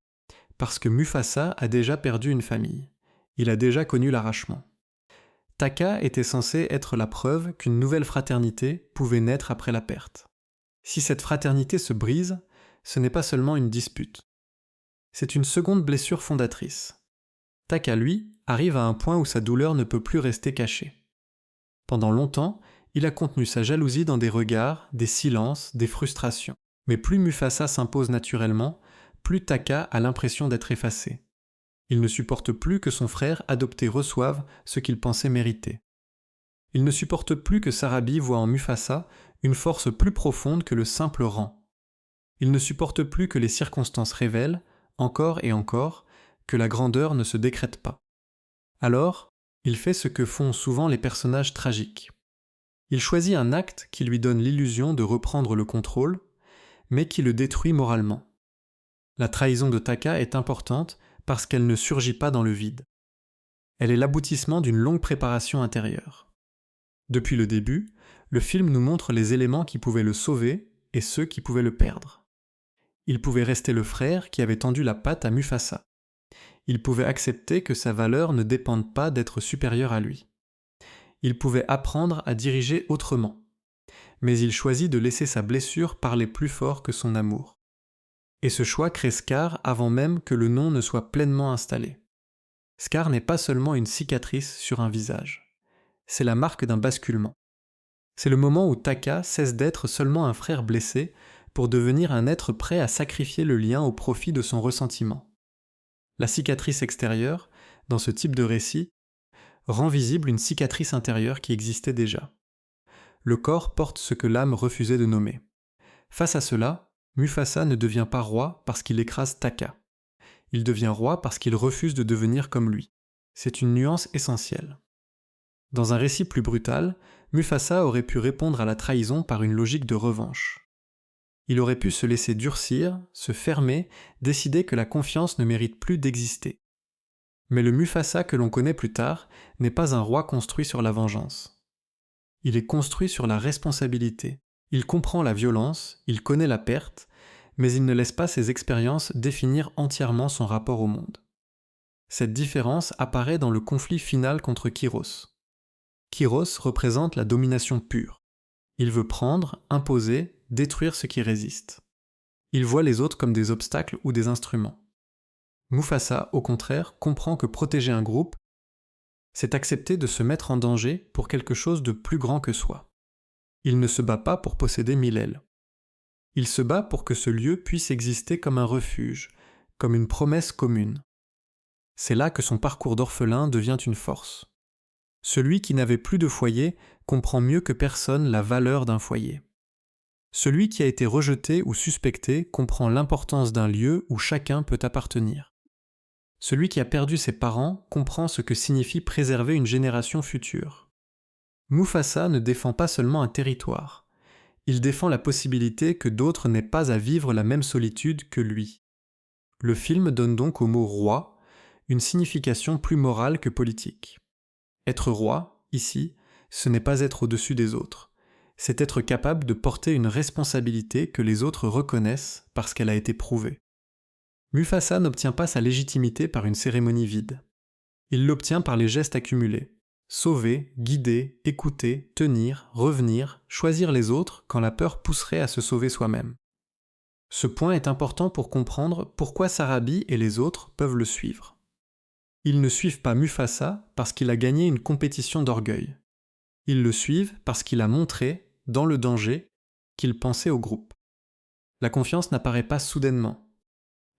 parce que Mufasa a déjà perdu une famille. Il a déjà connu l'arrachement. Taka était censé être la preuve qu'une nouvelle fraternité pouvait naître après la perte. Si cette fraternité se brise, ce n'est pas seulement une dispute. C'est une seconde blessure fondatrice. Taka, lui, arrive à un point où sa douleur ne peut plus rester cachée. Pendant longtemps, il a contenu sa jalousie dans des regards, des silences, des frustrations. Mais plus Mufasa s'impose naturellement, plus Taka a l'impression d'être effacé. Il ne supporte plus que son frère adopté reçoive ce qu'il pensait mériter. Il ne supporte plus que Sarabi voie en Mufasa une force plus profonde que le simple rang. Il ne supporte plus que les circonstances révèlent, encore et encore, que la grandeur ne se décrète pas. Alors, il fait ce que font souvent les personnages tragiques. Il choisit un acte qui lui donne l'illusion de reprendre le contrôle, mais qui le détruit moralement. La trahison de Taka est importante parce qu'elle ne surgit pas dans le vide. Elle est l'aboutissement d'une longue préparation intérieure. Depuis le début, le film nous montre les éléments qui pouvaient le sauver et ceux qui pouvaient le perdre. Il pouvait rester le frère qui avait tendu la patte à Mufasa. Il pouvait accepter que sa valeur ne dépende pas d'être supérieur à lui. Il pouvait apprendre à diriger autrement. Mais il choisit de laisser sa blessure parler plus fort que son amour. Et ce choix crée Scar avant même que le nom ne soit pleinement installé. Scar n'est pas seulement une cicatrice sur un visage. C'est la marque d'un basculement. C'est le moment où Taka cesse d'être seulement un frère blessé pour devenir un être prêt à sacrifier le lien au profit de son ressentiment. La cicatrice extérieure, dans ce type de récit, rend visible une cicatrice intérieure qui existait déjà. Le corps porte ce que l'âme refusait de nommer. Face à cela, Mufasa ne devient pas roi parce qu'il écrase Taka. Il devient roi parce qu'il refuse de devenir comme lui. C'est une nuance essentielle. Dans un récit plus brutal, Mufasa aurait pu répondre à la trahison par une logique de revanche. Il aurait pu se laisser durcir, se fermer, décider que la confiance ne mérite plus d'exister. Mais le Mufasa que l'on connaît plus tard n'est pas un roi construit sur la vengeance. Il est construit sur la responsabilité. Il comprend la violence, il connaît la perte, mais il ne laisse pas ses expériences définir entièrement son rapport au monde. Cette différence apparaît dans le conflit final contre Kyros. Kyros représente la domination pure. Il veut prendre, imposer, détruire ce qui résiste. Il voit les autres comme des obstacles ou des instruments. Mufasa, au contraire, comprend que protéger un groupe, c'est accepter de se mettre en danger pour quelque chose de plus grand que soi. Il ne se bat pas pour posséder 1000 ailes. Il se bat pour que ce lieu puisse exister comme un refuge, comme une promesse commune. C'est là que son parcours d'orphelin devient une force. Celui qui n'avait plus de foyer comprend mieux que personne la valeur d'un foyer. Celui qui a été rejeté ou suspecté comprend l'importance d'un lieu où chacun peut appartenir. Celui qui a perdu ses parents comprend ce que signifie préserver une génération future. Mufasa ne défend pas seulement un territoire, il défend la possibilité que d'autres n'aient pas à vivre la même solitude que lui. Le film donne donc au mot « roi » une signification plus morale que politique. Être roi, ici, ce n'est pas être au-dessus des autres, c'est être capable de porter une responsabilité que les autres reconnaissent parce qu'elle a été prouvée. Mufasa n'obtient pas sa légitimité par une cérémonie vide. Il l'obtient par les gestes accumulés. Sauver, guider, écouter, tenir, revenir, choisir les autres quand la peur pousserait à se sauver soi-même. Ce point est important pour comprendre pourquoi Sarabi et les autres peuvent le suivre. Ils ne suivent pas Mufasa parce qu'il a gagné une compétition d'orgueil. Ils le suivent parce qu'il a montré, dans le danger, qu'il pensait au groupe. La confiance n'apparaît pas soudainement.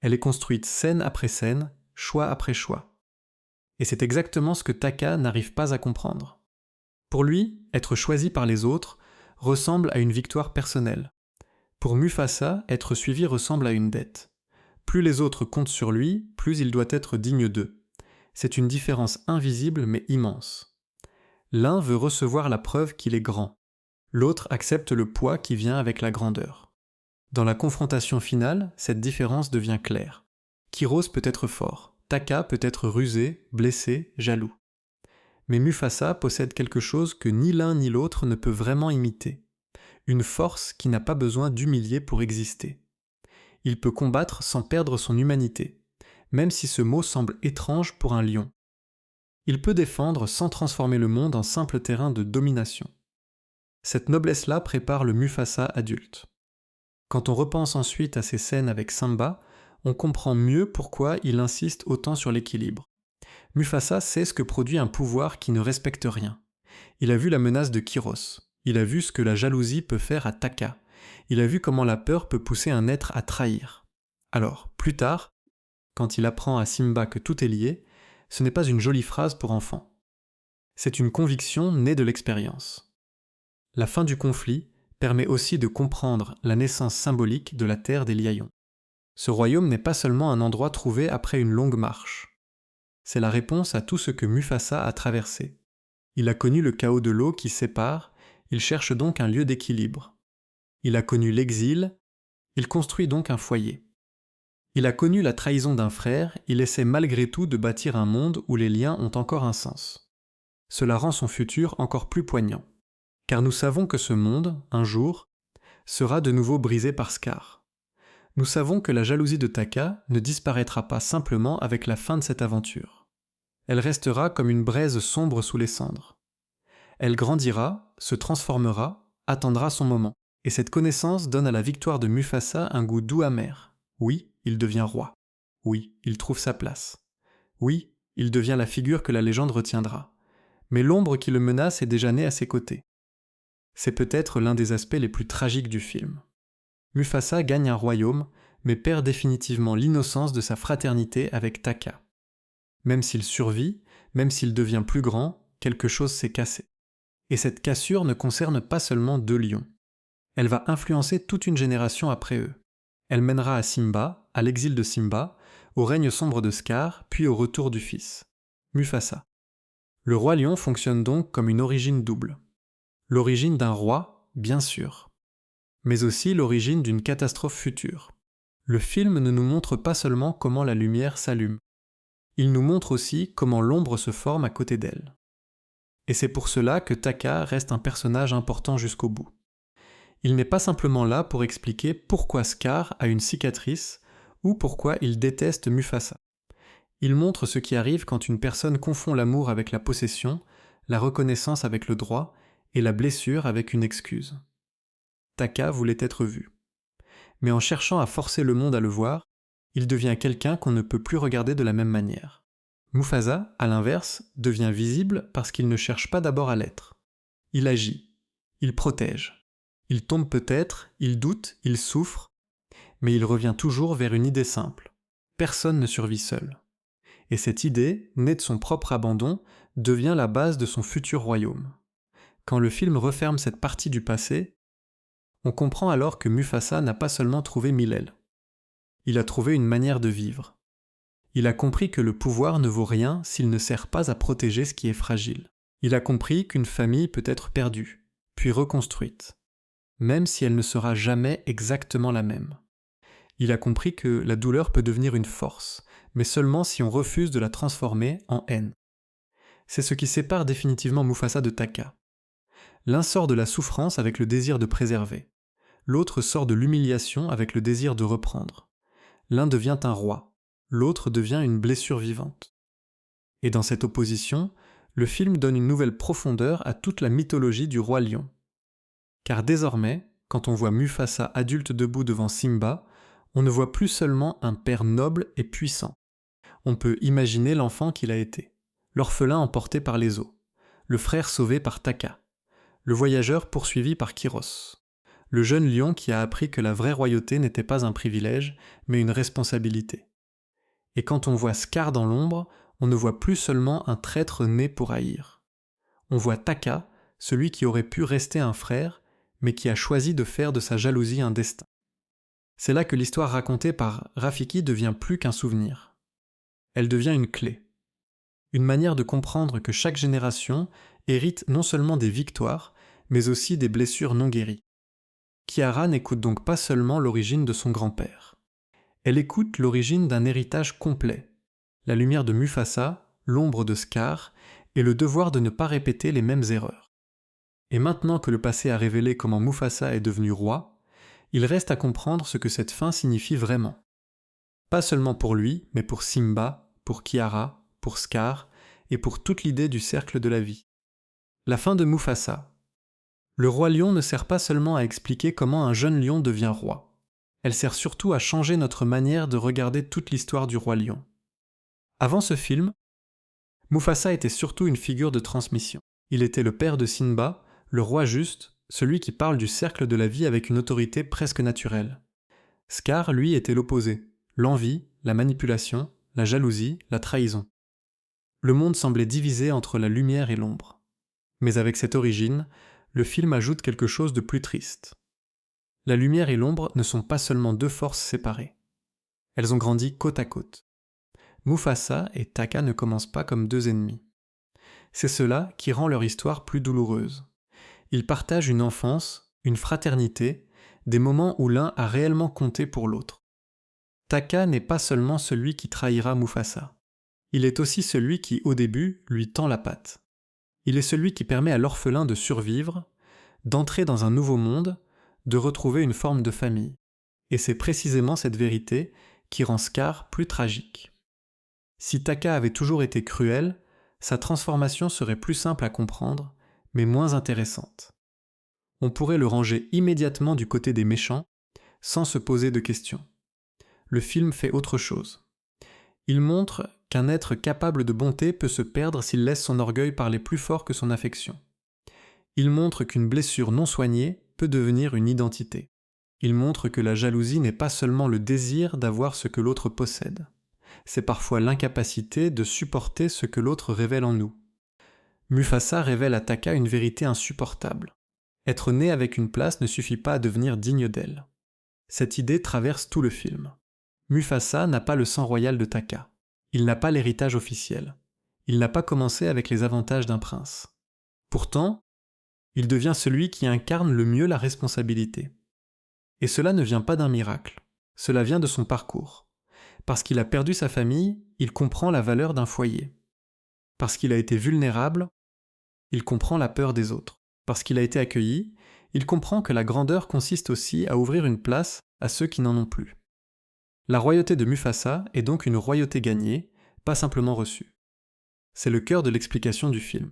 Elle est construite scène après scène, choix après choix. Et c'est exactement ce que Taka n'arrive pas à comprendre. Pour lui, être choisi par les autres ressemble à une victoire personnelle. Pour Mufasa, être suivi ressemble à une dette. Plus les autres comptent sur lui, plus il doit être digne d'eux. C'est une différence invisible mais immense. L'un veut recevoir la preuve qu'il est grand. L'autre accepte le poids qui vient avec la grandeur. Dans la confrontation finale, cette différence devient claire. Kyros peut être fort, Taka peut être rusé, blessé, jaloux. Mais Mufasa possède quelque chose que ni l'un ni l'autre ne peut vraiment imiter. Une force qui n'a pas besoin d'humilier pour exister. Il peut combattre sans perdre son humanité, même si ce mot semble étrange pour un lion. Il peut défendre sans transformer le monde en simple terrain de domination. Cette noblesse-là prépare le Mufasa adulte. Quand on repense ensuite à ces scènes avec Simba, on comprend mieux pourquoi il insiste autant sur l'équilibre. Mufasa sait ce que produit un pouvoir qui ne respecte rien. Il a vu la menace de Kyros. Il a vu ce que la jalousie peut faire à Taka. Il a vu comment la peur peut pousser un être à trahir. Alors, plus tard, quand il apprend à Simba que tout est lié, ce n'est pas une jolie phrase pour enfant. C'est une conviction née de l'expérience. La fin du conflit permet aussi de comprendre la naissance symbolique de la terre des Liaillons. Ce royaume n'est pas seulement un endroit trouvé après une longue marche. C'est la réponse à tout ce que Mufasa a traversé. Il a connu le chaos de l'eau qui sépare, il cherche donc un lieu d'équilibre. Il a connu l'exil, il construit donc un foyer. Il a connu la trahison d'un frère, il essaie malgré tout de bâtir un monde où les liens ont encore un sens. Cela rend son futur encore plus poignant. Car nous savons que ce monde, un jour, sera de nouveau brisé par Scar. Nous savons que la jalousie de Taka ne disparaîtra pas simplement avec la fin de cette aventure. Elle restera comme une braise sombre sous les cendres. Elle grandira, se transformera, attendra son moment. Et cette connaissance donne à la victoire de Mufasa un goût doux amer. Oui, il devient roi. Oui, il trouve sa place. Oui, il devient la figure que la légende retiendra. Mais l'ombre qui le menace est déjà née à ses côtés. C'est peut-être l'un des aspects les plus tragiques du film. Mufasa gagne un royaume, mais perd définitivement l'innocence de sa fraternité avec Taka. Même s'il survit, même s'il devient plus grand, quelque chose s'est cassé. Et cette cassure ne concerne pas seulement 2 lions. Elle va influencer toute une génération après eux. Elle mènera à Simba, à l'exil de Simba, au règne sombre de Scar, puis au retour du fils, Mufasa. Le roi lion fonctionne donc comme une origine double. L'origine d'un roi, bien sûr, mais aussi l'origine d'une catastrophe future. Le film ne nous montre pas seulement comment la lumière s'allume, il nous montre aussi comment l'ombre se forme à côté d'elle. Et c'est pour cela que Taka reste un personnage important jusqu'au bout. Il n'est pas simplement là pour expliquer pourquoi Scar a une cicatrice ou pourquoi il déteste Mufasa. Il montre ce qui arrive quand une personne confond l'amour avec la possession, la reconnaissance avec le droit et la blessure avec une excuse. Taka voulait être vu. Mais en cherchant à forcer le monde à le voir, il devient quelqu'un qu'on ne peut plus regarder de la même manière. Mufasa, à l'inverse, devient visible parce qu'il ne cherche pas d'abord à l'être. Il agit, il protège. Il tombe peut-être, il doute, il souffre, mais il revient toujours vers une idée simple. Personne ne survit seul. Et cette idée, née de son propre abandon, devient la base de son futur royaume. Quand le film referme cette partie du passé, on comprend alors que Mufasa n'a pas seulement trouvé mille ailes. Il a trouvé une manière de vivre. Il a compris que le pouvoir ne vaut rien s'il ne sert pas à protéger ce qui est fragile. Il a compris qu'une famille peut être perdue, puis reconstruite, même si elle ne sera jamais exactement la même. Il a compris que la douleur peut devenir une force, mais seulement si on refuse de la transformer en haine. C'est ce qui sépare définitivement Mufasa de Taka. L'un sort de la souffrance avec le désir de préserver, l'autre sort de l'humiliation avec le désir de reprendre. L'un devient un roi, l'autre devient une blessure vivante. Et dans cette opposition, le film donne une nouvelle profondeur à toute la mythologie du roi lion. Car désormais, quand on voit Mufasa adulte debout devant Simba, on ne voit plus seulement un père noble et puissant. On peut imaginer l'enfant qu'il a été, l'orphelin emporté par les eaux, le frère sauvé par Taka, le voyageur poursuivi par Kyros, le jeune lion qui a appris que la vraie royauté n'était pas un privilège, mais une responsabilité. Et quand on voit Scar dans l'ombre, on ne voit plus seulement un traître né pour haïr. On voit Taka, celui qui aurait pu rester un frère, mais qui a choisi de faire de sa jalousie un destin. C'est là que l'histoire racontée par Rafiki devient plus qu'un souvenir. Elle devient une clé. Une manière de comprendre que chaque génération hérite non seulement des victoires, mais aussi des blessures non guéries. Kiara n'écoute donc pas seulement l'origine de son grand-père. Elle écoute l'origine d'un héritage complet, la lumière de Mufasa, l'ombre de Scar, et le devoir de ne pas répéter les mêmes erreurs. Et maintenant que le passé a révélé comment Mufasa est devenu roi, il reste à comprendre ce que cette fin signifie vraiment. Pas seulement pour lui, mais pour Simba, pour Kiara, pour Scar, et pour toute l'idée du cercle de la vie. La fin de Mufasa. Le roi lion ne sert pas seulement à expliquer comment un jeune lion devient roi. Elle sert surtout à changer notre manière de regarder toute l'histoire du roi lion. Avant ce film, Mufasa était surtout une figure de transmission. Il était le père de Simba, le roi juste, celui qui parle du cercle de la vie avec une autorité presque naturelle. Scar, lui, était l'opposé, l'envie, la manipulation, la jalousie, la trahison. Le monde semblait divisé entre la lumière et l'ombre. Mais avec cette origine, le film ajoute quelque chose de plus triste. La lumière et l'ombre ne sont pas seulement deux forces séparées. Elles ont grandi côte à côte. Mufasa et Taka ne commencent pas comme deux ennemis. C'est cela qui rend leur histoire plus douloureuse. Ils partagent une enfance, une fraternité, des moments où l'un a réellement compté pour l'autre. Taka n'est pas seulement celui qui trahira Mufasa. Il est aussi celui qui, au début, lui tend la patte. Il est celui qui permet à l'orphelin de survivre, d'entrer dans un nouveau monde, de retrouver une forme de famille. Et c'est précisément cette vérité qui rend Scar plus tragique. Si Taka avait toujours été cruel, sa transformation serait plus simple à comprendre, mais moins intéressante. On pourrait le ranger immédiatement du côté des méchants, sans se poser de questions. Le film fait autre chose. Il montre qu'un être capable de bonté peut se perdre s'il laisse son orgueil parler plus fort que son affection. Il montre qu'une blessure non soignée peut devenir une identité. Il montre que la jalousie n'est pas seulement le désir d'avoir ce que l'autre possède. C'est parfois l'incapacité de supporter ce que l'autre révèle en nous. Mufasa révèle à Taka une vérité insupportable. Être né avec une place ne suffit pas à devenir digne d'elle. Cette idée traverse tout le film. Mufasa n'a pas le sang royal de Taka. Il n'a pas l'héritage officiel. Il n'a pas commencé avec les avantages d'un prince. Pourtant, il devient celui qui incarne le mieux la responsabilité. Et cela ne vient pas d'un miracle. Cela vient de son parcours. Parce qu'il a perdu sa famille, il comprend la valeur d'un foyer. Parce qu'il a été vulnérable, il comprend la peur des autres. Parce qu'il a été accueilli, il comprend que la grandeur consiste aussi à ouvrir une place à ceux qui n'en ont plus. La royauté de Mufasa est donc une royauté gagnée, pas simplement reçue. C'est le cœur de l'explication du film.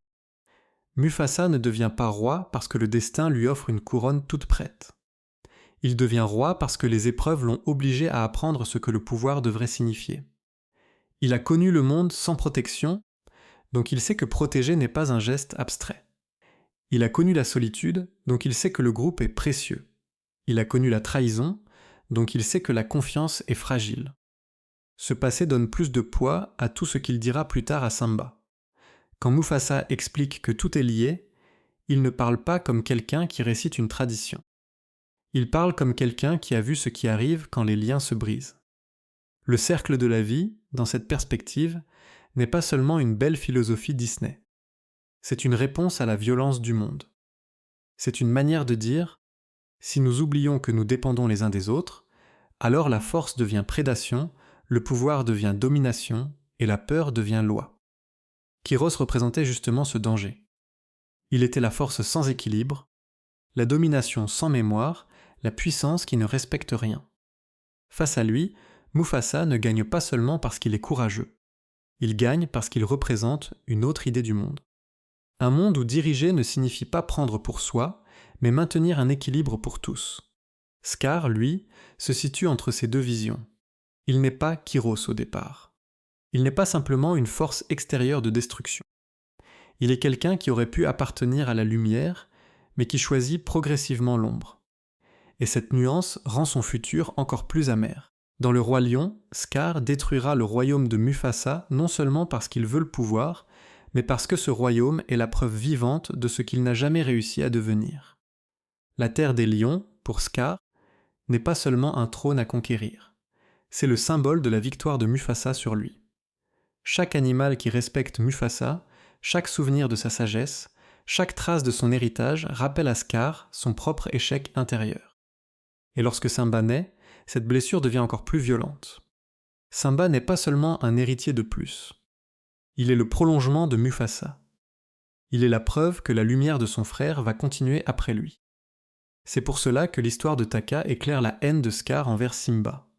Mufasa ne devient pas roi parce que le destin lui offre une couronne toute prête. Il devient roi parce que les épreuves l'ont obligé à apprendre ce que le pouvoir devrait signifier. Il a connu le monde sans protection, donc il sait que protéger n'est pas un geste abstrait. Il a connu la solitude, donc il sait que le groupe est précieux. Il a connu la trahison, donc il sait que la confiance est fragile. Ce passé donne plus de poids à tout ce qu'il dira plus tard à Simba. Quand Mufasa explique que tout est lié, il ne parle pas comme quelqu'un qui récite une tradition. Il parle comme quelqu'un qui a vu ce qui arrive quand les liens se brisent. Le cercle de la vie, dans cette perspective, n'est pas seulement une belle philosophie Disney. C'est une réponse à la violence du monde. C'est une manière de dire « si nous oublions que nous dépendons les uns des autres, alors la force devient prédation, le pouvoir devient domination et la peur devient loi. » Kyros représentait justement ce danger. Il était la force sans équilibre, la domination sans mémoire, la puissance qui ne respecte rien. Face à lui, Mufasa ne gagne pas seulement parce qu'il est courageux. Il gagne parce qu'il représente une autre idée du monde. Un monde où diriger ne signifie pas prendre pour soi, mais maintenir un équilibre pour tous. Scar, lui, se situe entre ces deux visions. Il n'est pas Kyros au départ. Il n'est pas simplement une force extérieure de destruction. Il est quelqu'un qui aurait pu appartenir à la lumière, mais qui choisit progressivement l'ombre. Et cette nuance rend son futur encore plus amer. Dans Le Roi Lion, Scar détruira le royaume de Mufasa non seulement parce qu'il veut le pouvoir, mais parce que ce royaume est la preuve vivante de ce qu'il n'a jamais réussi à devenir. La terre des lions, pour Scar, n'est pas seulement un trône à conquérir. C'est le symbole de la victoire de Mufasa sur lui. Chaque animal qui respecte Mufasa, chaque souvenir de sa sagesse, chaque trace de son héritage rappelle à Scar son propre échec intérieur. Et lorsque Simba naît, cette blessure devient encore plus violente. Simba n'est pas seulement un héritier de plus. Il est le prolongement de Mufasa. Il est la preuve que la lumière de son frère va continuer après lui. C'est pour cela que l'histoire de Taka éclaire la haine de Scar envers Simba.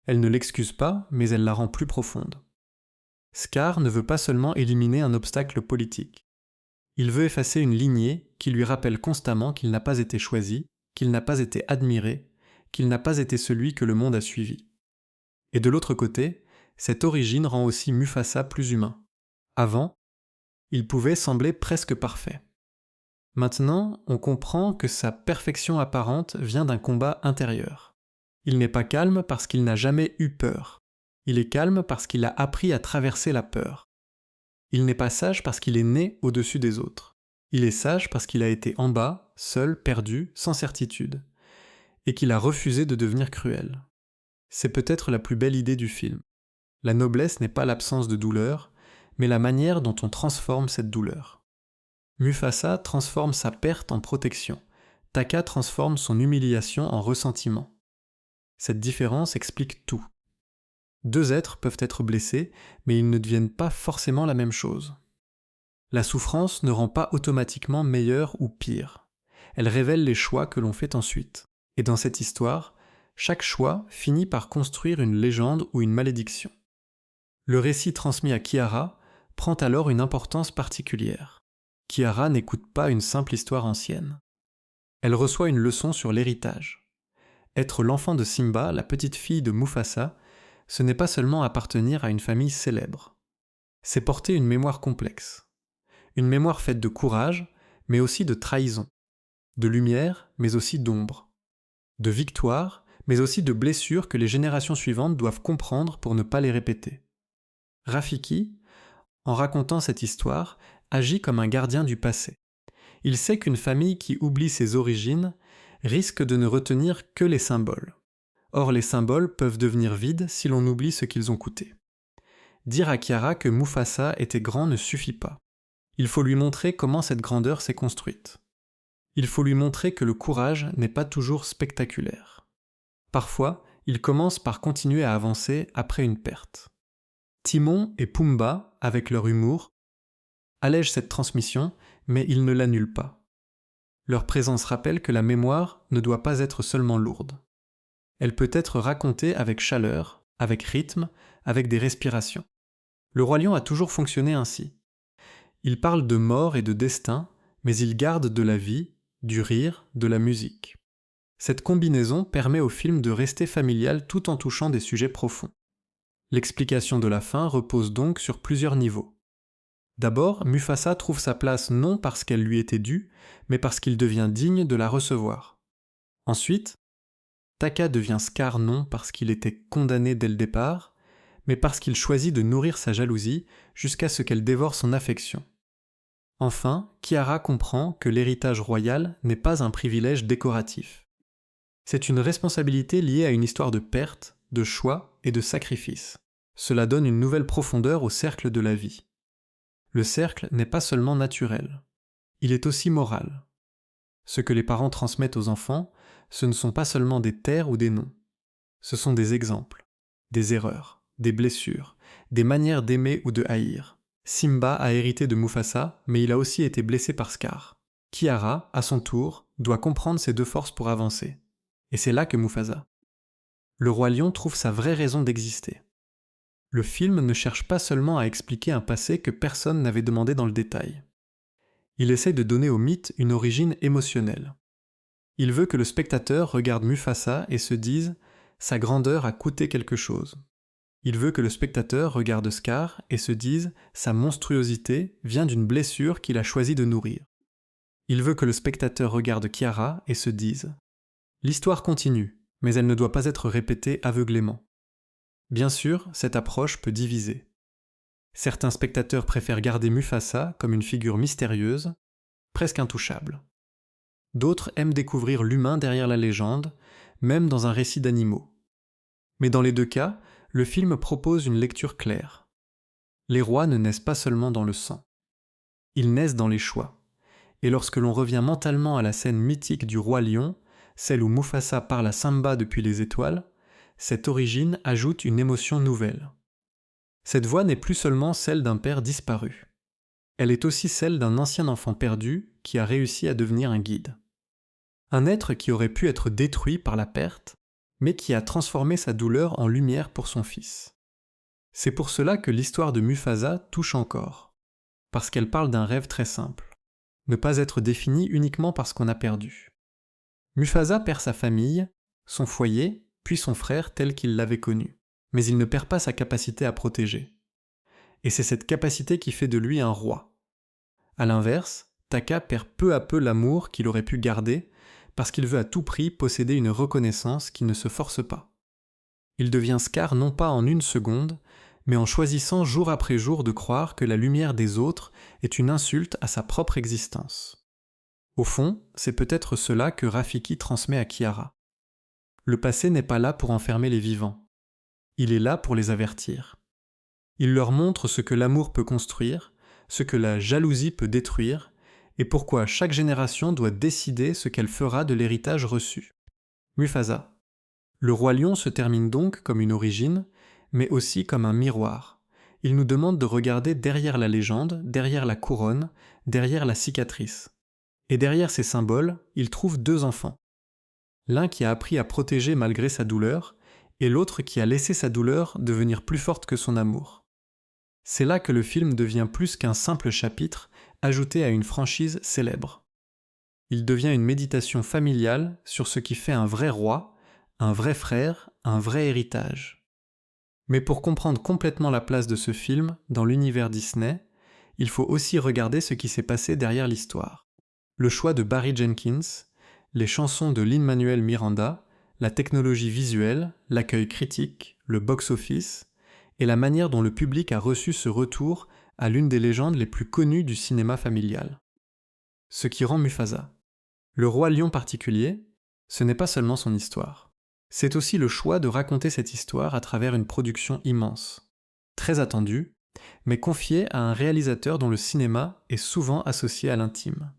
Elle ne l'excuse pas, mais elle la rend plus profonde. Scar ne veut pas seulement éliminer un obstacle politique. Il veut effacer une lignée qui lui rappelle constamment qu'il n'a pas été choisi, qu'il n'a pas été admiré, qu'il n'a pas été celui que le monde a suivi. Et de l'autre côté, cette origine rend aussi Mufasa plus humain. Avant, il pouvait sembler presque parfait. Maintenant, on comprend que sa perfection apparente vient d'un combat intérieur. Il n'est pas calme parce qu'il n'a jamais eu peur. Il est calme parce qu'il a appris à traverser la peur. Il n'est pas sage parce qu'il est né au-dessus des autres. Il est sage parce qu'il a été en bas, seul, perdu, sans certitude, et qu'il a refusé de devenir cruel. C'est peut-être la plus belle idée du film. La noblesse n'est pas l'absence de douleur, mais la manière dont on transforme cette douleur. Mufasa transforme sa perte en protection. Taka transforme son humiliation en ressentiment. Cette différence explique tout. Deux êtres peuvent être blessés, mais ils ne deviennent pas forcément la même chose. La souffrance ne rend pas automatiquement meilleur ou pire. Elle révèle les choix que l'on fait ensuite. Et dans cette histoire, chaque choix finit par construire une légende ou une malédiction. Le récit transmis à Kiara prend alors une importance particulière. Kiara n'écoute pas une simple histoire ancienne. Elle reçoit une leçon sur l'héritage. Être l'enfant de Simba, la petite fille de Mufasa, ce n'est pas seulement appartenir à une famille célèbre. C'est porter une mémoire complexe. Une mémoire faite de courage, mais aussi de trahison. De lumière, mais aussi d'ombre. De victoire, mais aussi de blessures que les générations suivantes doivent comprendre pour ne pas les répéter. Rafiki, en racontant cette histoire, agit comme un gardien du passé. Il sait qu'une famille qui oublie ses origines risque de ne retenir que les symboles. Or, les symboles peuvent devenir vides si l'on oublie ce qu'ils ont coûté. Dire à Kiara que Mufasa était grand ne suffit pas. Il faut lui montrer comment cette grandeur s'est construite. Il faut lui montrer que le courage n'est pas toujours spectaculaire. Parfois, il commence par continuer à avancer après une perte. Timon et Pumba, avec leur humour, allègent cette transmission, mais ils ne l'annulent pas. Leur présence rappelle que la mémoire ne doit pas être seulement lourde. Elle peut être racontée avec chaleur, avec rythme, avec des respirations. Le Roi Lion a toujours fonctionné ainsi. Il parle de mort et de destin, mais il garde de la vie, du rire, de la musique. Cette combinaison permet au film de rester familial tout en touchant des sujets profonds. L'explication de la fin repose donc sur plusieurs niveaux. D'abord, Mufasa trouve sa place non parce qu'elle lui était due, mais parce qu'il devient digne de la recevoir. Ensuite, Taka devient Scar non parce qu'il était condamné dès le départ, mais parce qu'il choisit de nourrir sa jalousie jusqu'à ce qu'elle dévore son affection. Enfin, Kiara comprend que l'héritage royal n'est pas un privilège décoratif. C'est une responsabilité liée à une histoire de perte, de choix et de sacrifice. Cela donne une nouvelle profondeur au cercle de la vie. Le cercle n'est pas seulement naturel, il est aussi moral. Ce que les parents transmettent aux enfants, ce ne sont pas seulement des terres ou des noms. Ce sont des exemples, des erreurs, des blessures, des manières d'aimer ou de haïr. Simba a hérité de Mufasa, mais il a aussi été blessé par Scar. Kiara, à son tour, doit comprendre ces deux forces pour avancer. Et c'est là que Mufasa. Le Roi Lion trouve sa vraie raison d'exister. Le film ne cherche pas seulement à expliquer un passé que personne n'avait demandé dans le détail. Il essaie de donner au mythe une origine émotionnelle. Il veut que le spectateur regarde Mufasa et se dise « sa grandeur a coûté quelque chose ». Il veut que le spectateur regarde Scar et se dise « sa monstruosité vient d'une blessure qu'il a choisi de nourrir ». Il veut que le spectateur regarde Kiara et se dise « l'histoire continue, mais elle ne doit pas être répétée aveuglément ». Bien sûr, cette approche peut diviser. Certains spectateurs préfèrent garder Mufasa comme une figure mystérieuse, presque intouchable. D'autres aiment découvrir l'humain derrière la légende, même dans un récit d'animaux. Mais dans les deux cas, le film propose une lecture claire. Les rois ne naissent pas seulement dans le sang. Ils naissent dans les choix. Et lorsque l'on revient mentalement à la scène mythique du Roi Lion, celle où Mufasa parle à Simba depuis les étoiles, cette origine ajoute une émotion nouvelle. Cette voix n'est plus seulement celle d'un père disparu. Elle est aussi celle d'un ancien enfant perdu qui a réussi à devenir un guide. Un être qui aurait pu être détruit par la perte, mais qui a transformé sa douleur en lumière pour son fils. C'est pour cela que l'histoire de Mufasa touche encore, parce qu'elle parle d'un rêve très simple, ne pas être défini uniquement par ce qu'on a perdu. Mufasa perd sa famille, son foyer, puis son frère tel qu'il l'avait connu, mais il ne perd pas sa capacité à protéger. Et c'est cette capacité qui fait de lui un roi. A l'inverse, Taka perd peu à peu l'amour qu'il aurait pu garder parce qu'il veut à tout prix posséder une reconnaissance qui ne se force pas. Il devient Scar non pas en une seconde, mais en choisissant jour après jour de croire que la lumière des autres est une insulte à sa propre existence. Au fond, c'est peut-être cela que Rafiki transmet à Kiara. Le passé n'est pas là pour enfermer les vivants. Il est là pour les avertir. Il leur montre ce que l'amour peut construire, ce que la jalousie peut détruire, et pourquoi chaque génération doit décider ce qu'elle fera de l'héritage reçu. Mufasa. Le roi lion se termine donc comme une origine, mais aussi comme un miroir. Il nous demande de regarder derrière la légende, derrière la couronne, derrière la cicatrice. Et derrière ces symboles, il trouve deux enfants. L'un qui a appris à protéger malgré sa douleur, et l'autre qui a laissé sa douleur devenir plus forte que son amour. C'est là que le film devient plus qu'un simple chapitre ajouté à une franchise célèbre. Il devient une méditation familiale sur ce qui fait un vrai roi, un vrai frère, un vrai héritage. Mais pour comprendre complètement la place de ce film dans l'univers Disney, il faut aussi regarder ce qui s'est passé derrière l'histoire. Le choix de Barry Jenkins, les chansons de Lin-Manuel Miranda, la technologie visuelle, l'accueil critique, le box-office, et la manière dont le public a reçu ce retour à l'une des légendes les plus connues du cinéma familial. Ce qui rend Mufasa. Le roi lion particulier, ce n'est pas seulement son histoire. C'est aussi le choix de raconter cette histoire à travers une production immense, très attendue, mais confiée à un réalisateur dont le cinéma est souvent associé à l'intime.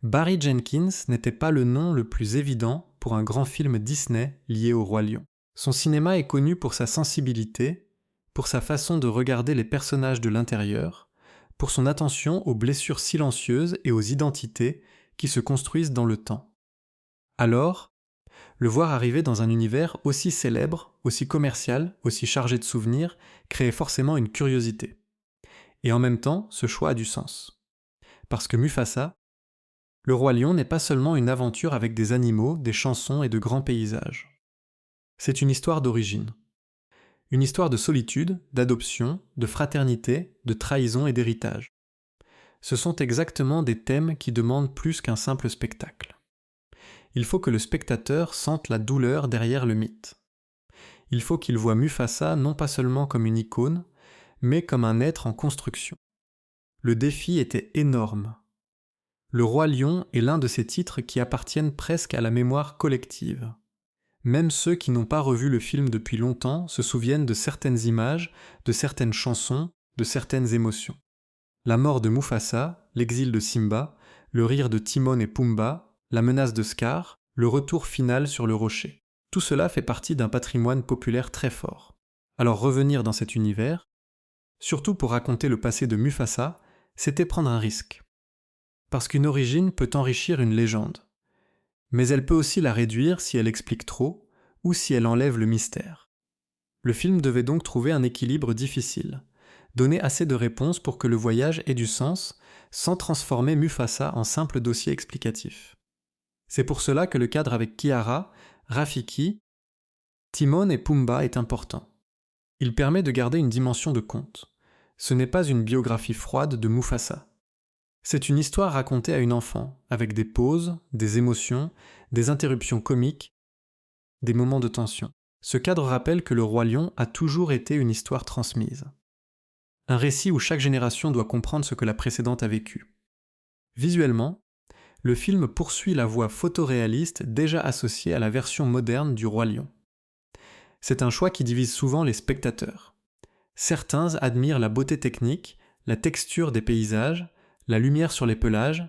Barry Jenkins n'était pas le nom le plus évident pour un grand film Disney lié au roi lion. Son cinéma est connu pour sa sensibilité, pour sa façon de regarder les personnages de l'intérieur, pour son attention aux blessures silencieuses et aux identités qui se construisent dans le temps. Alors, le voir arriver dans un univers aussi célèbre, aussi commercial, aussi chargé de souvenirs, créait forcément une curiosité. Et en même temps, ce choix a du sens. Parce que Mufasa, le roi lion n'est pas seulement une aventure avec des animaux, des chansons et de grands paysages. C'est une histoire d'origine. Une histoire de solitude, d'adoption, de fraternité, de trahison et d'héritage. Ce sont exactement des thèmes qui demandent plus qu'un simple spectacle. Il faut que le spectateur sente la douleur derrière le mythe. Il faut qu'il voie Mufasa non pas seulement comme une icône, mais comme un être en construction. Le défi était énorme. Le roi lion est l'un de ces titres qui appartiennent presque à la mémoire collective. Même ceux qui n'ont pas revu le film depuis longtemps se souviennent de certaines images, de certaines chansons, de certaines émotions. La mort de Mufasa, l'exil de Simba, le rire de Timon et Pumba, la menace de Scar, le retour final sur le rocher. Tout cela fait partie d'un patrimoine populaire très fort. Alors revenir dans cet univers, surtout pour raconter le passé de Mufasa, c'était prendre un risque. Parce qu'une origine peut enrichir une légende. Mais elle peut aussi la réduire si elle explique trop, ou si elle enlève le mystère. Le film devait donc trouver un équilibre difficile, donner assez de réponses pour que le voyage ait du sens, sans transformer Mufasa en simple dossier explicatif. C'est pour cela que le cadre avec Kiara, Rafiki, Timon et Pumba est important. Il permet de garder une dimension de conte. Ce n'est pas une biographie froide de Mufasa. C'est une histoire racontée à une enfant, avec des pauses, des émotions, des interruptions comiques, des moments de tension. Ce cadre rappelle que le roi lion a toujours été une histoire transmise. Un récit où chaque génération doit comprendre ce que la précédente a vécu. Visuellement, le film poursuit la voie photoréaliste déjà associée à la version moderne du roi lion. C'est un choix qui divise souvent les spectateurs. Certains admirent la beauté technique, la texture des paysages, la lumière sur les pelages,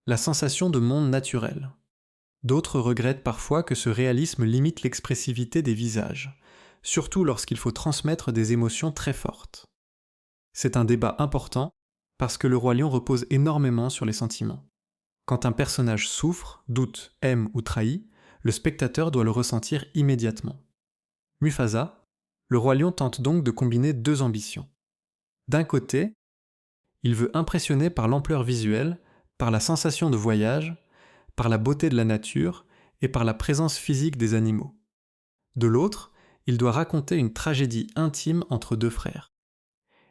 la sensation de monde naturel. D'autres regrettent parfois que ce réalisme limite l'expressivité des visages, surtout lorsqu'il faut transmettre des émotions très fortes. C'est un débat important parce que le Roi Lion repose énormément sur les sentiments. Quand un personnage souffre, doute, aime ou trahit, le spectateur doit le ressentir immédiatement. Mufasa, le Roi Lion tente donc de combiner deux ambitions. D'un côté, il veut impressionner par l'ampleur visuelle, par la sensation de voyage, par la beauté de la nature et par la présence physique des animaux. De l'autre, il doit raconter une tragédie intime entre deux frères.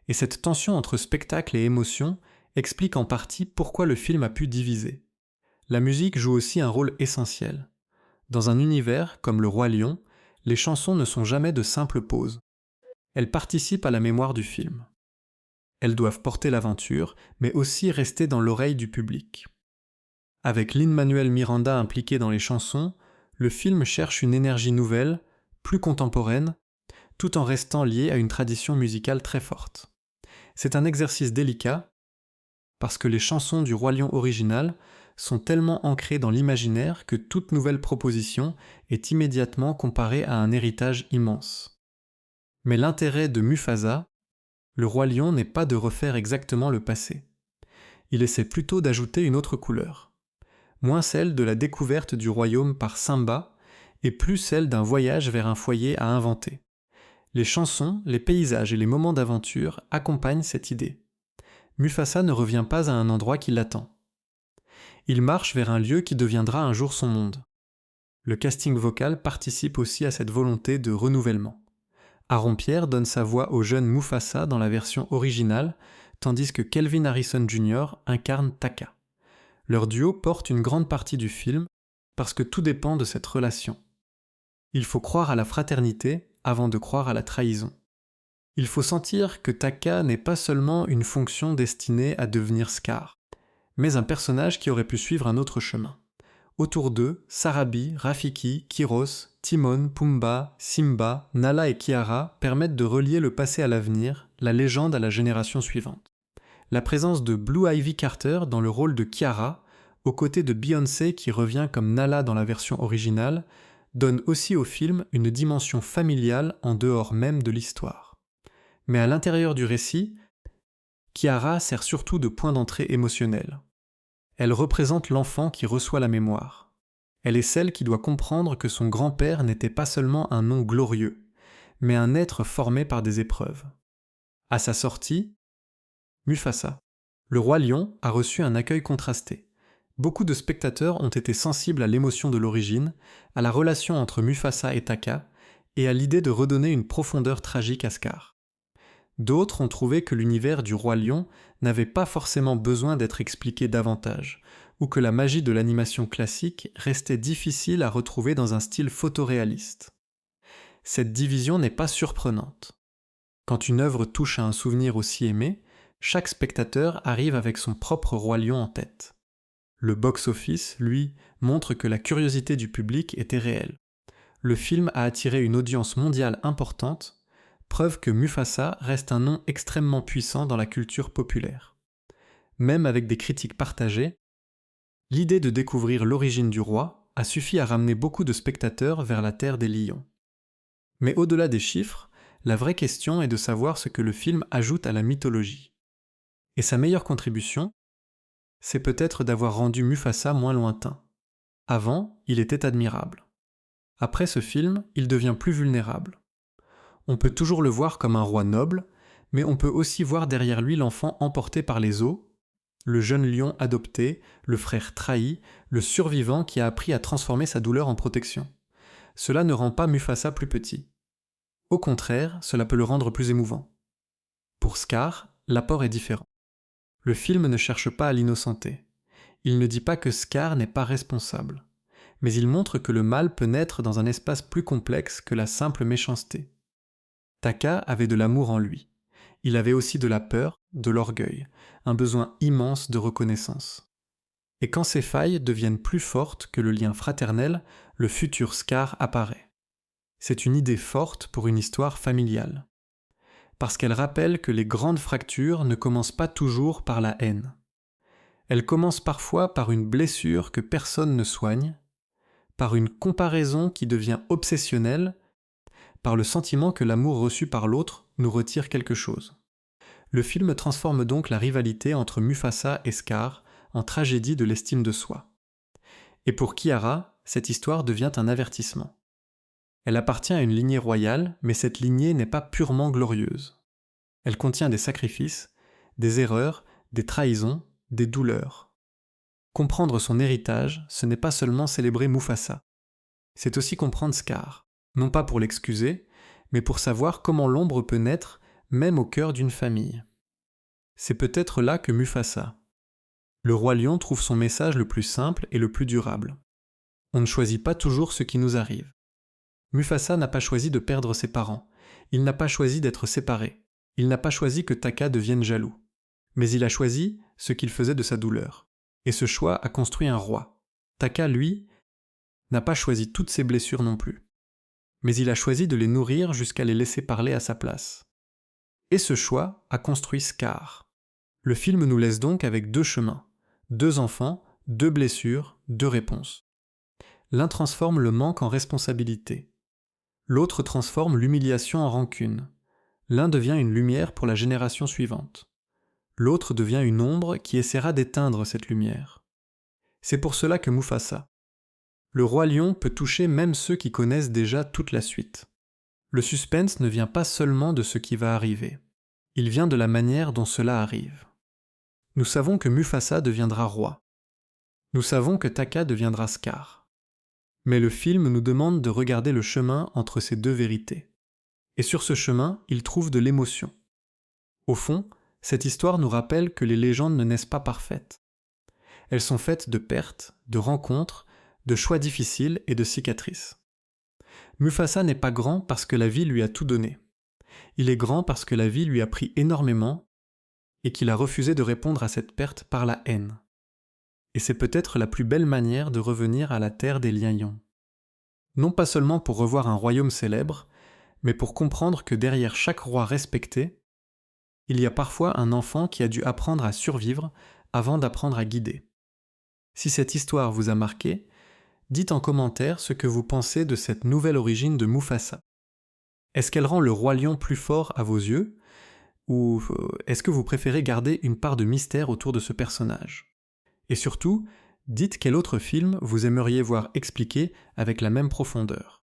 Et cette tension entre spectacle et émotion explique en partie pourquoi le film a pu diviser. La musique joue aussi un rôle essentiel. Dans un univers comme le Roi Lion, les chansons ne sont jamais de simples pauses. Elles participent à la mémoire du film. Elles doivent porter l'aventure, mais aussi rester dans l'oreille du public. Avec Lin-Manuel Miranda impliqué dans les chansons, le film cherche une énergie nouvelle, plus contemporaine, tout en restant lié à une tradition musicale très forte. C'est un exercice délicat, parce que les chansons du Roi Lion original sont tellement ancrées dans l'imaginaire que toute nouvelle proposition est immédiatement comparée à un héritage immense. Mais l'intérêt de Mufasa, le Roi Lion, n'est pas de refaire exactement le passé. Il essaie plutôt d'ajouter une autre couleur. Moins celle de la découverte du royaume par Simba, et plus celle d'un voyage vers un foyer à inventer. Les chansons, les paysages et les moments d'aventure accompagnent cette idée. Mufasa ne revient pas à un endroit qui l'attend. Il marche vers un lieu qui deviendra un jour son monde. Le casting vocal participe aussi à cette volonté de renouvellement. Aaron Pierre donne sa voix au jeune Mufasa dans la version originale, tandis que Kelvin Harrison Jr. incarne Taka. Leur duo porte une grande partie du film parce que tout dépend de cette relation. Il faut croire à la fraternité avant de croire à la trahison. Il faut sentir que Taka n'est pas seulement une fonction destinée à devenir Scar, mais un personnage qui aurait pu suivre un autre chemin. Autour d'eux, Sarabi, Rafiki, Kyros, Timon, Pumba, Simba, Nala et Kiara permettent de relier le passé à l'avenir, la légende à la génération suivante. La présence de Blue Ivy Carter dans le rôle de Kiara, aux côtés de Beyoncé qui revient comme Nala dans la version originale, donne aussi au film une dimension familiale en dehors même de l'histoire. Mais à l'intérieur du récit, Kiara sert surtout de point d'entrée émotionnel. Elle représente l'enfant qui reçoit la mémoire. Elle est celle qui doit comprendre que son grand-père n'était pas seulement un nom glorieux, mais un être formé par des épreuves. À sa sortie, Mufasa, le Roi Lion, a reçu un accueil contrasté. Beaucoup de spectateurs ont été sensibles à l'émotion de l'origine, à la relation entre Mufasa et Taka, et à l'idée de redonner une profondeur tragique à Scar. D'autres ont trouvé que l'univers du Roi Lion n'avait pas forcément besoin d'être expliqué davantage, ou que la magie de l'animation classique restait difficile à retrouver dans un style photoréaliste. Cette division n'est pas surprenante. Quand une œuvre touche à un souvenir aussi aimé, chaque spectateur arrive avec son propre Roi Lion en tête. Le box-office, lui, montre que la curiosité du public était réelle. Le film a attiré une audience mondiale importante, preuve que Mufasa reste un nom extrêmement puissant dans la culture populaire. Même avec des critiques partagées, l'idée de découvrir l'origine du roi a suffi à ramener beaucoup de spectateurs vers la terre des lions. Mais au-delà des chiffres, la vraie question est de savoir ce que le film ajoute à la mythologie. Et sa meilleure contribution, c'est peut-être d'avoir rendu Mufasa moins lointain. Avant, il était admirable. Après ce film, il devient plus vulnérable. On peut toujours le voir comme un roi noble, mais on peut aussi voir derrière lui l'enfant emporté par les eaux, le jeune lion adopté, le frère trahi, le survivant qui a appris à transformer sa douleur en protection. Cela ne rend pas Mufasa plus petit. Au contraire, cela peut le rendre plus émouvant. Pour Scar, l'apport est différent. Le film ne cherche pas à l'innocenter. Il ne dit pas que Scar n'est pas responsable, mais il montre que le mal peut naître dans un espace plus complexe que la simple méchanceté. Taka avait de l'amour en lui. Il avait aussi de la peur, de l'orgueil, un besoin immense de reconnaissance. Et quand ces failles deviennent plus fortes que le lien fraternel, le futur Scar apparaît. C'est une idée forte pour une histoire familiale. Parce qu'elle rappelle que les grandes fractures ne commencent pas toujours par la haine. Elles commencent parfois par une blessure que personne ne soigne, par une comparaison qui devient obsessionnelle, par le sentiment que l'amour reçu par l'autre nous retire quelque chose. Le film transforme donc la rivalité entre Mufasa et Scar en tragédie de l'estime de soi. Et pour Kiara, cette histoire devient un avertissement. Elle appartient à une lignée royale, mais cette lignée n'est pas purement glorieuse. Elle contient des sacrifices, des erreurs, des trahisons, des douleurs. Comprendre son héritage, ce n'est pas seulement célébrer Mufasa. C'est aussi comprendre Scar, non pas pour l'excuser, mais pour savoir comment l'ombre peut naître même au cœur d'une famille. C'est peut-être là que Mufasa. Le roi lion trouve son message le plus simple et le plus durable. On ne choisit pas toujours ce qui nous arrive. Mufasa n'a pas choisi de perdre ses parents, il n'a pas choisi d'être séparé, il n'a pas choisi que Taka devienne jaloux. Mais il a choisi ce qu'il faisait de sa douleur. Et ce choix a construit un roi. Taka, lui, n'a pas choisi toutes ses blessures non plus. Mais il a choisi de les nourrir jusqu'à les laisser parler à sa place. Et ce choix a construit Scar. Le film nous laisse donc avec deux chemins, deux enfants, deux blessures, deux réponses. L'un transforme le manque en responsabilité. L'autre transforme l'humiliation en rancune. L'un devient une lumière pour la génération suivante. L'autre devient une ombre qui essaiera d'éteindre cette lumière. C'est pour cela que Mufasa. Le roi lion peut toucher même ceux qui connaissent déjà toute la suite. Le suspense ne vient pas seulement de ce qui va arriver. Il vient de la manière dont cela arrive. Nous savons que Mufasa deviendra roi. Nous savons que Taka deviendra Scar. Mais le film nous demande de regarder le chemin entre ces deux vérités. Et sur ce chemin, il trouve de l'émotion. Au fond, cette histoire nous rappelle que les légendes ne naissent pas parfaites. Elles sont faites de pertes, de rencontres, de choix difficiles et de cicatrices. Mufasa n'est pas grand parce que la vie lui a tout donné. Il est grand parce que la vie lui a pris énormément et qu'il a refusé de répondre à cette perte par la haine. Et c'est peut-être la plus belle manière de revenir à la terre des lions. Non pas seulement pour revoir un royaume célèbre, mais pour comprendre que derrière chaque roi respecté, il y a parfois un enfant qui a dû apprendre à survivre avant d'apprendre à guider. Si cette histoire vous a marqué, dites en commentaire ce que vous pensez de cette nouvelle origine de Mufasa. Est-ce qu'elle rend le roi lion plus fort à vos yeux, ou est-ce que vous préférez garder une part de mystère autour de ce personnage? Et surtout, dites quel autre film vous aimeriez voir expliqué avec la même profondeur.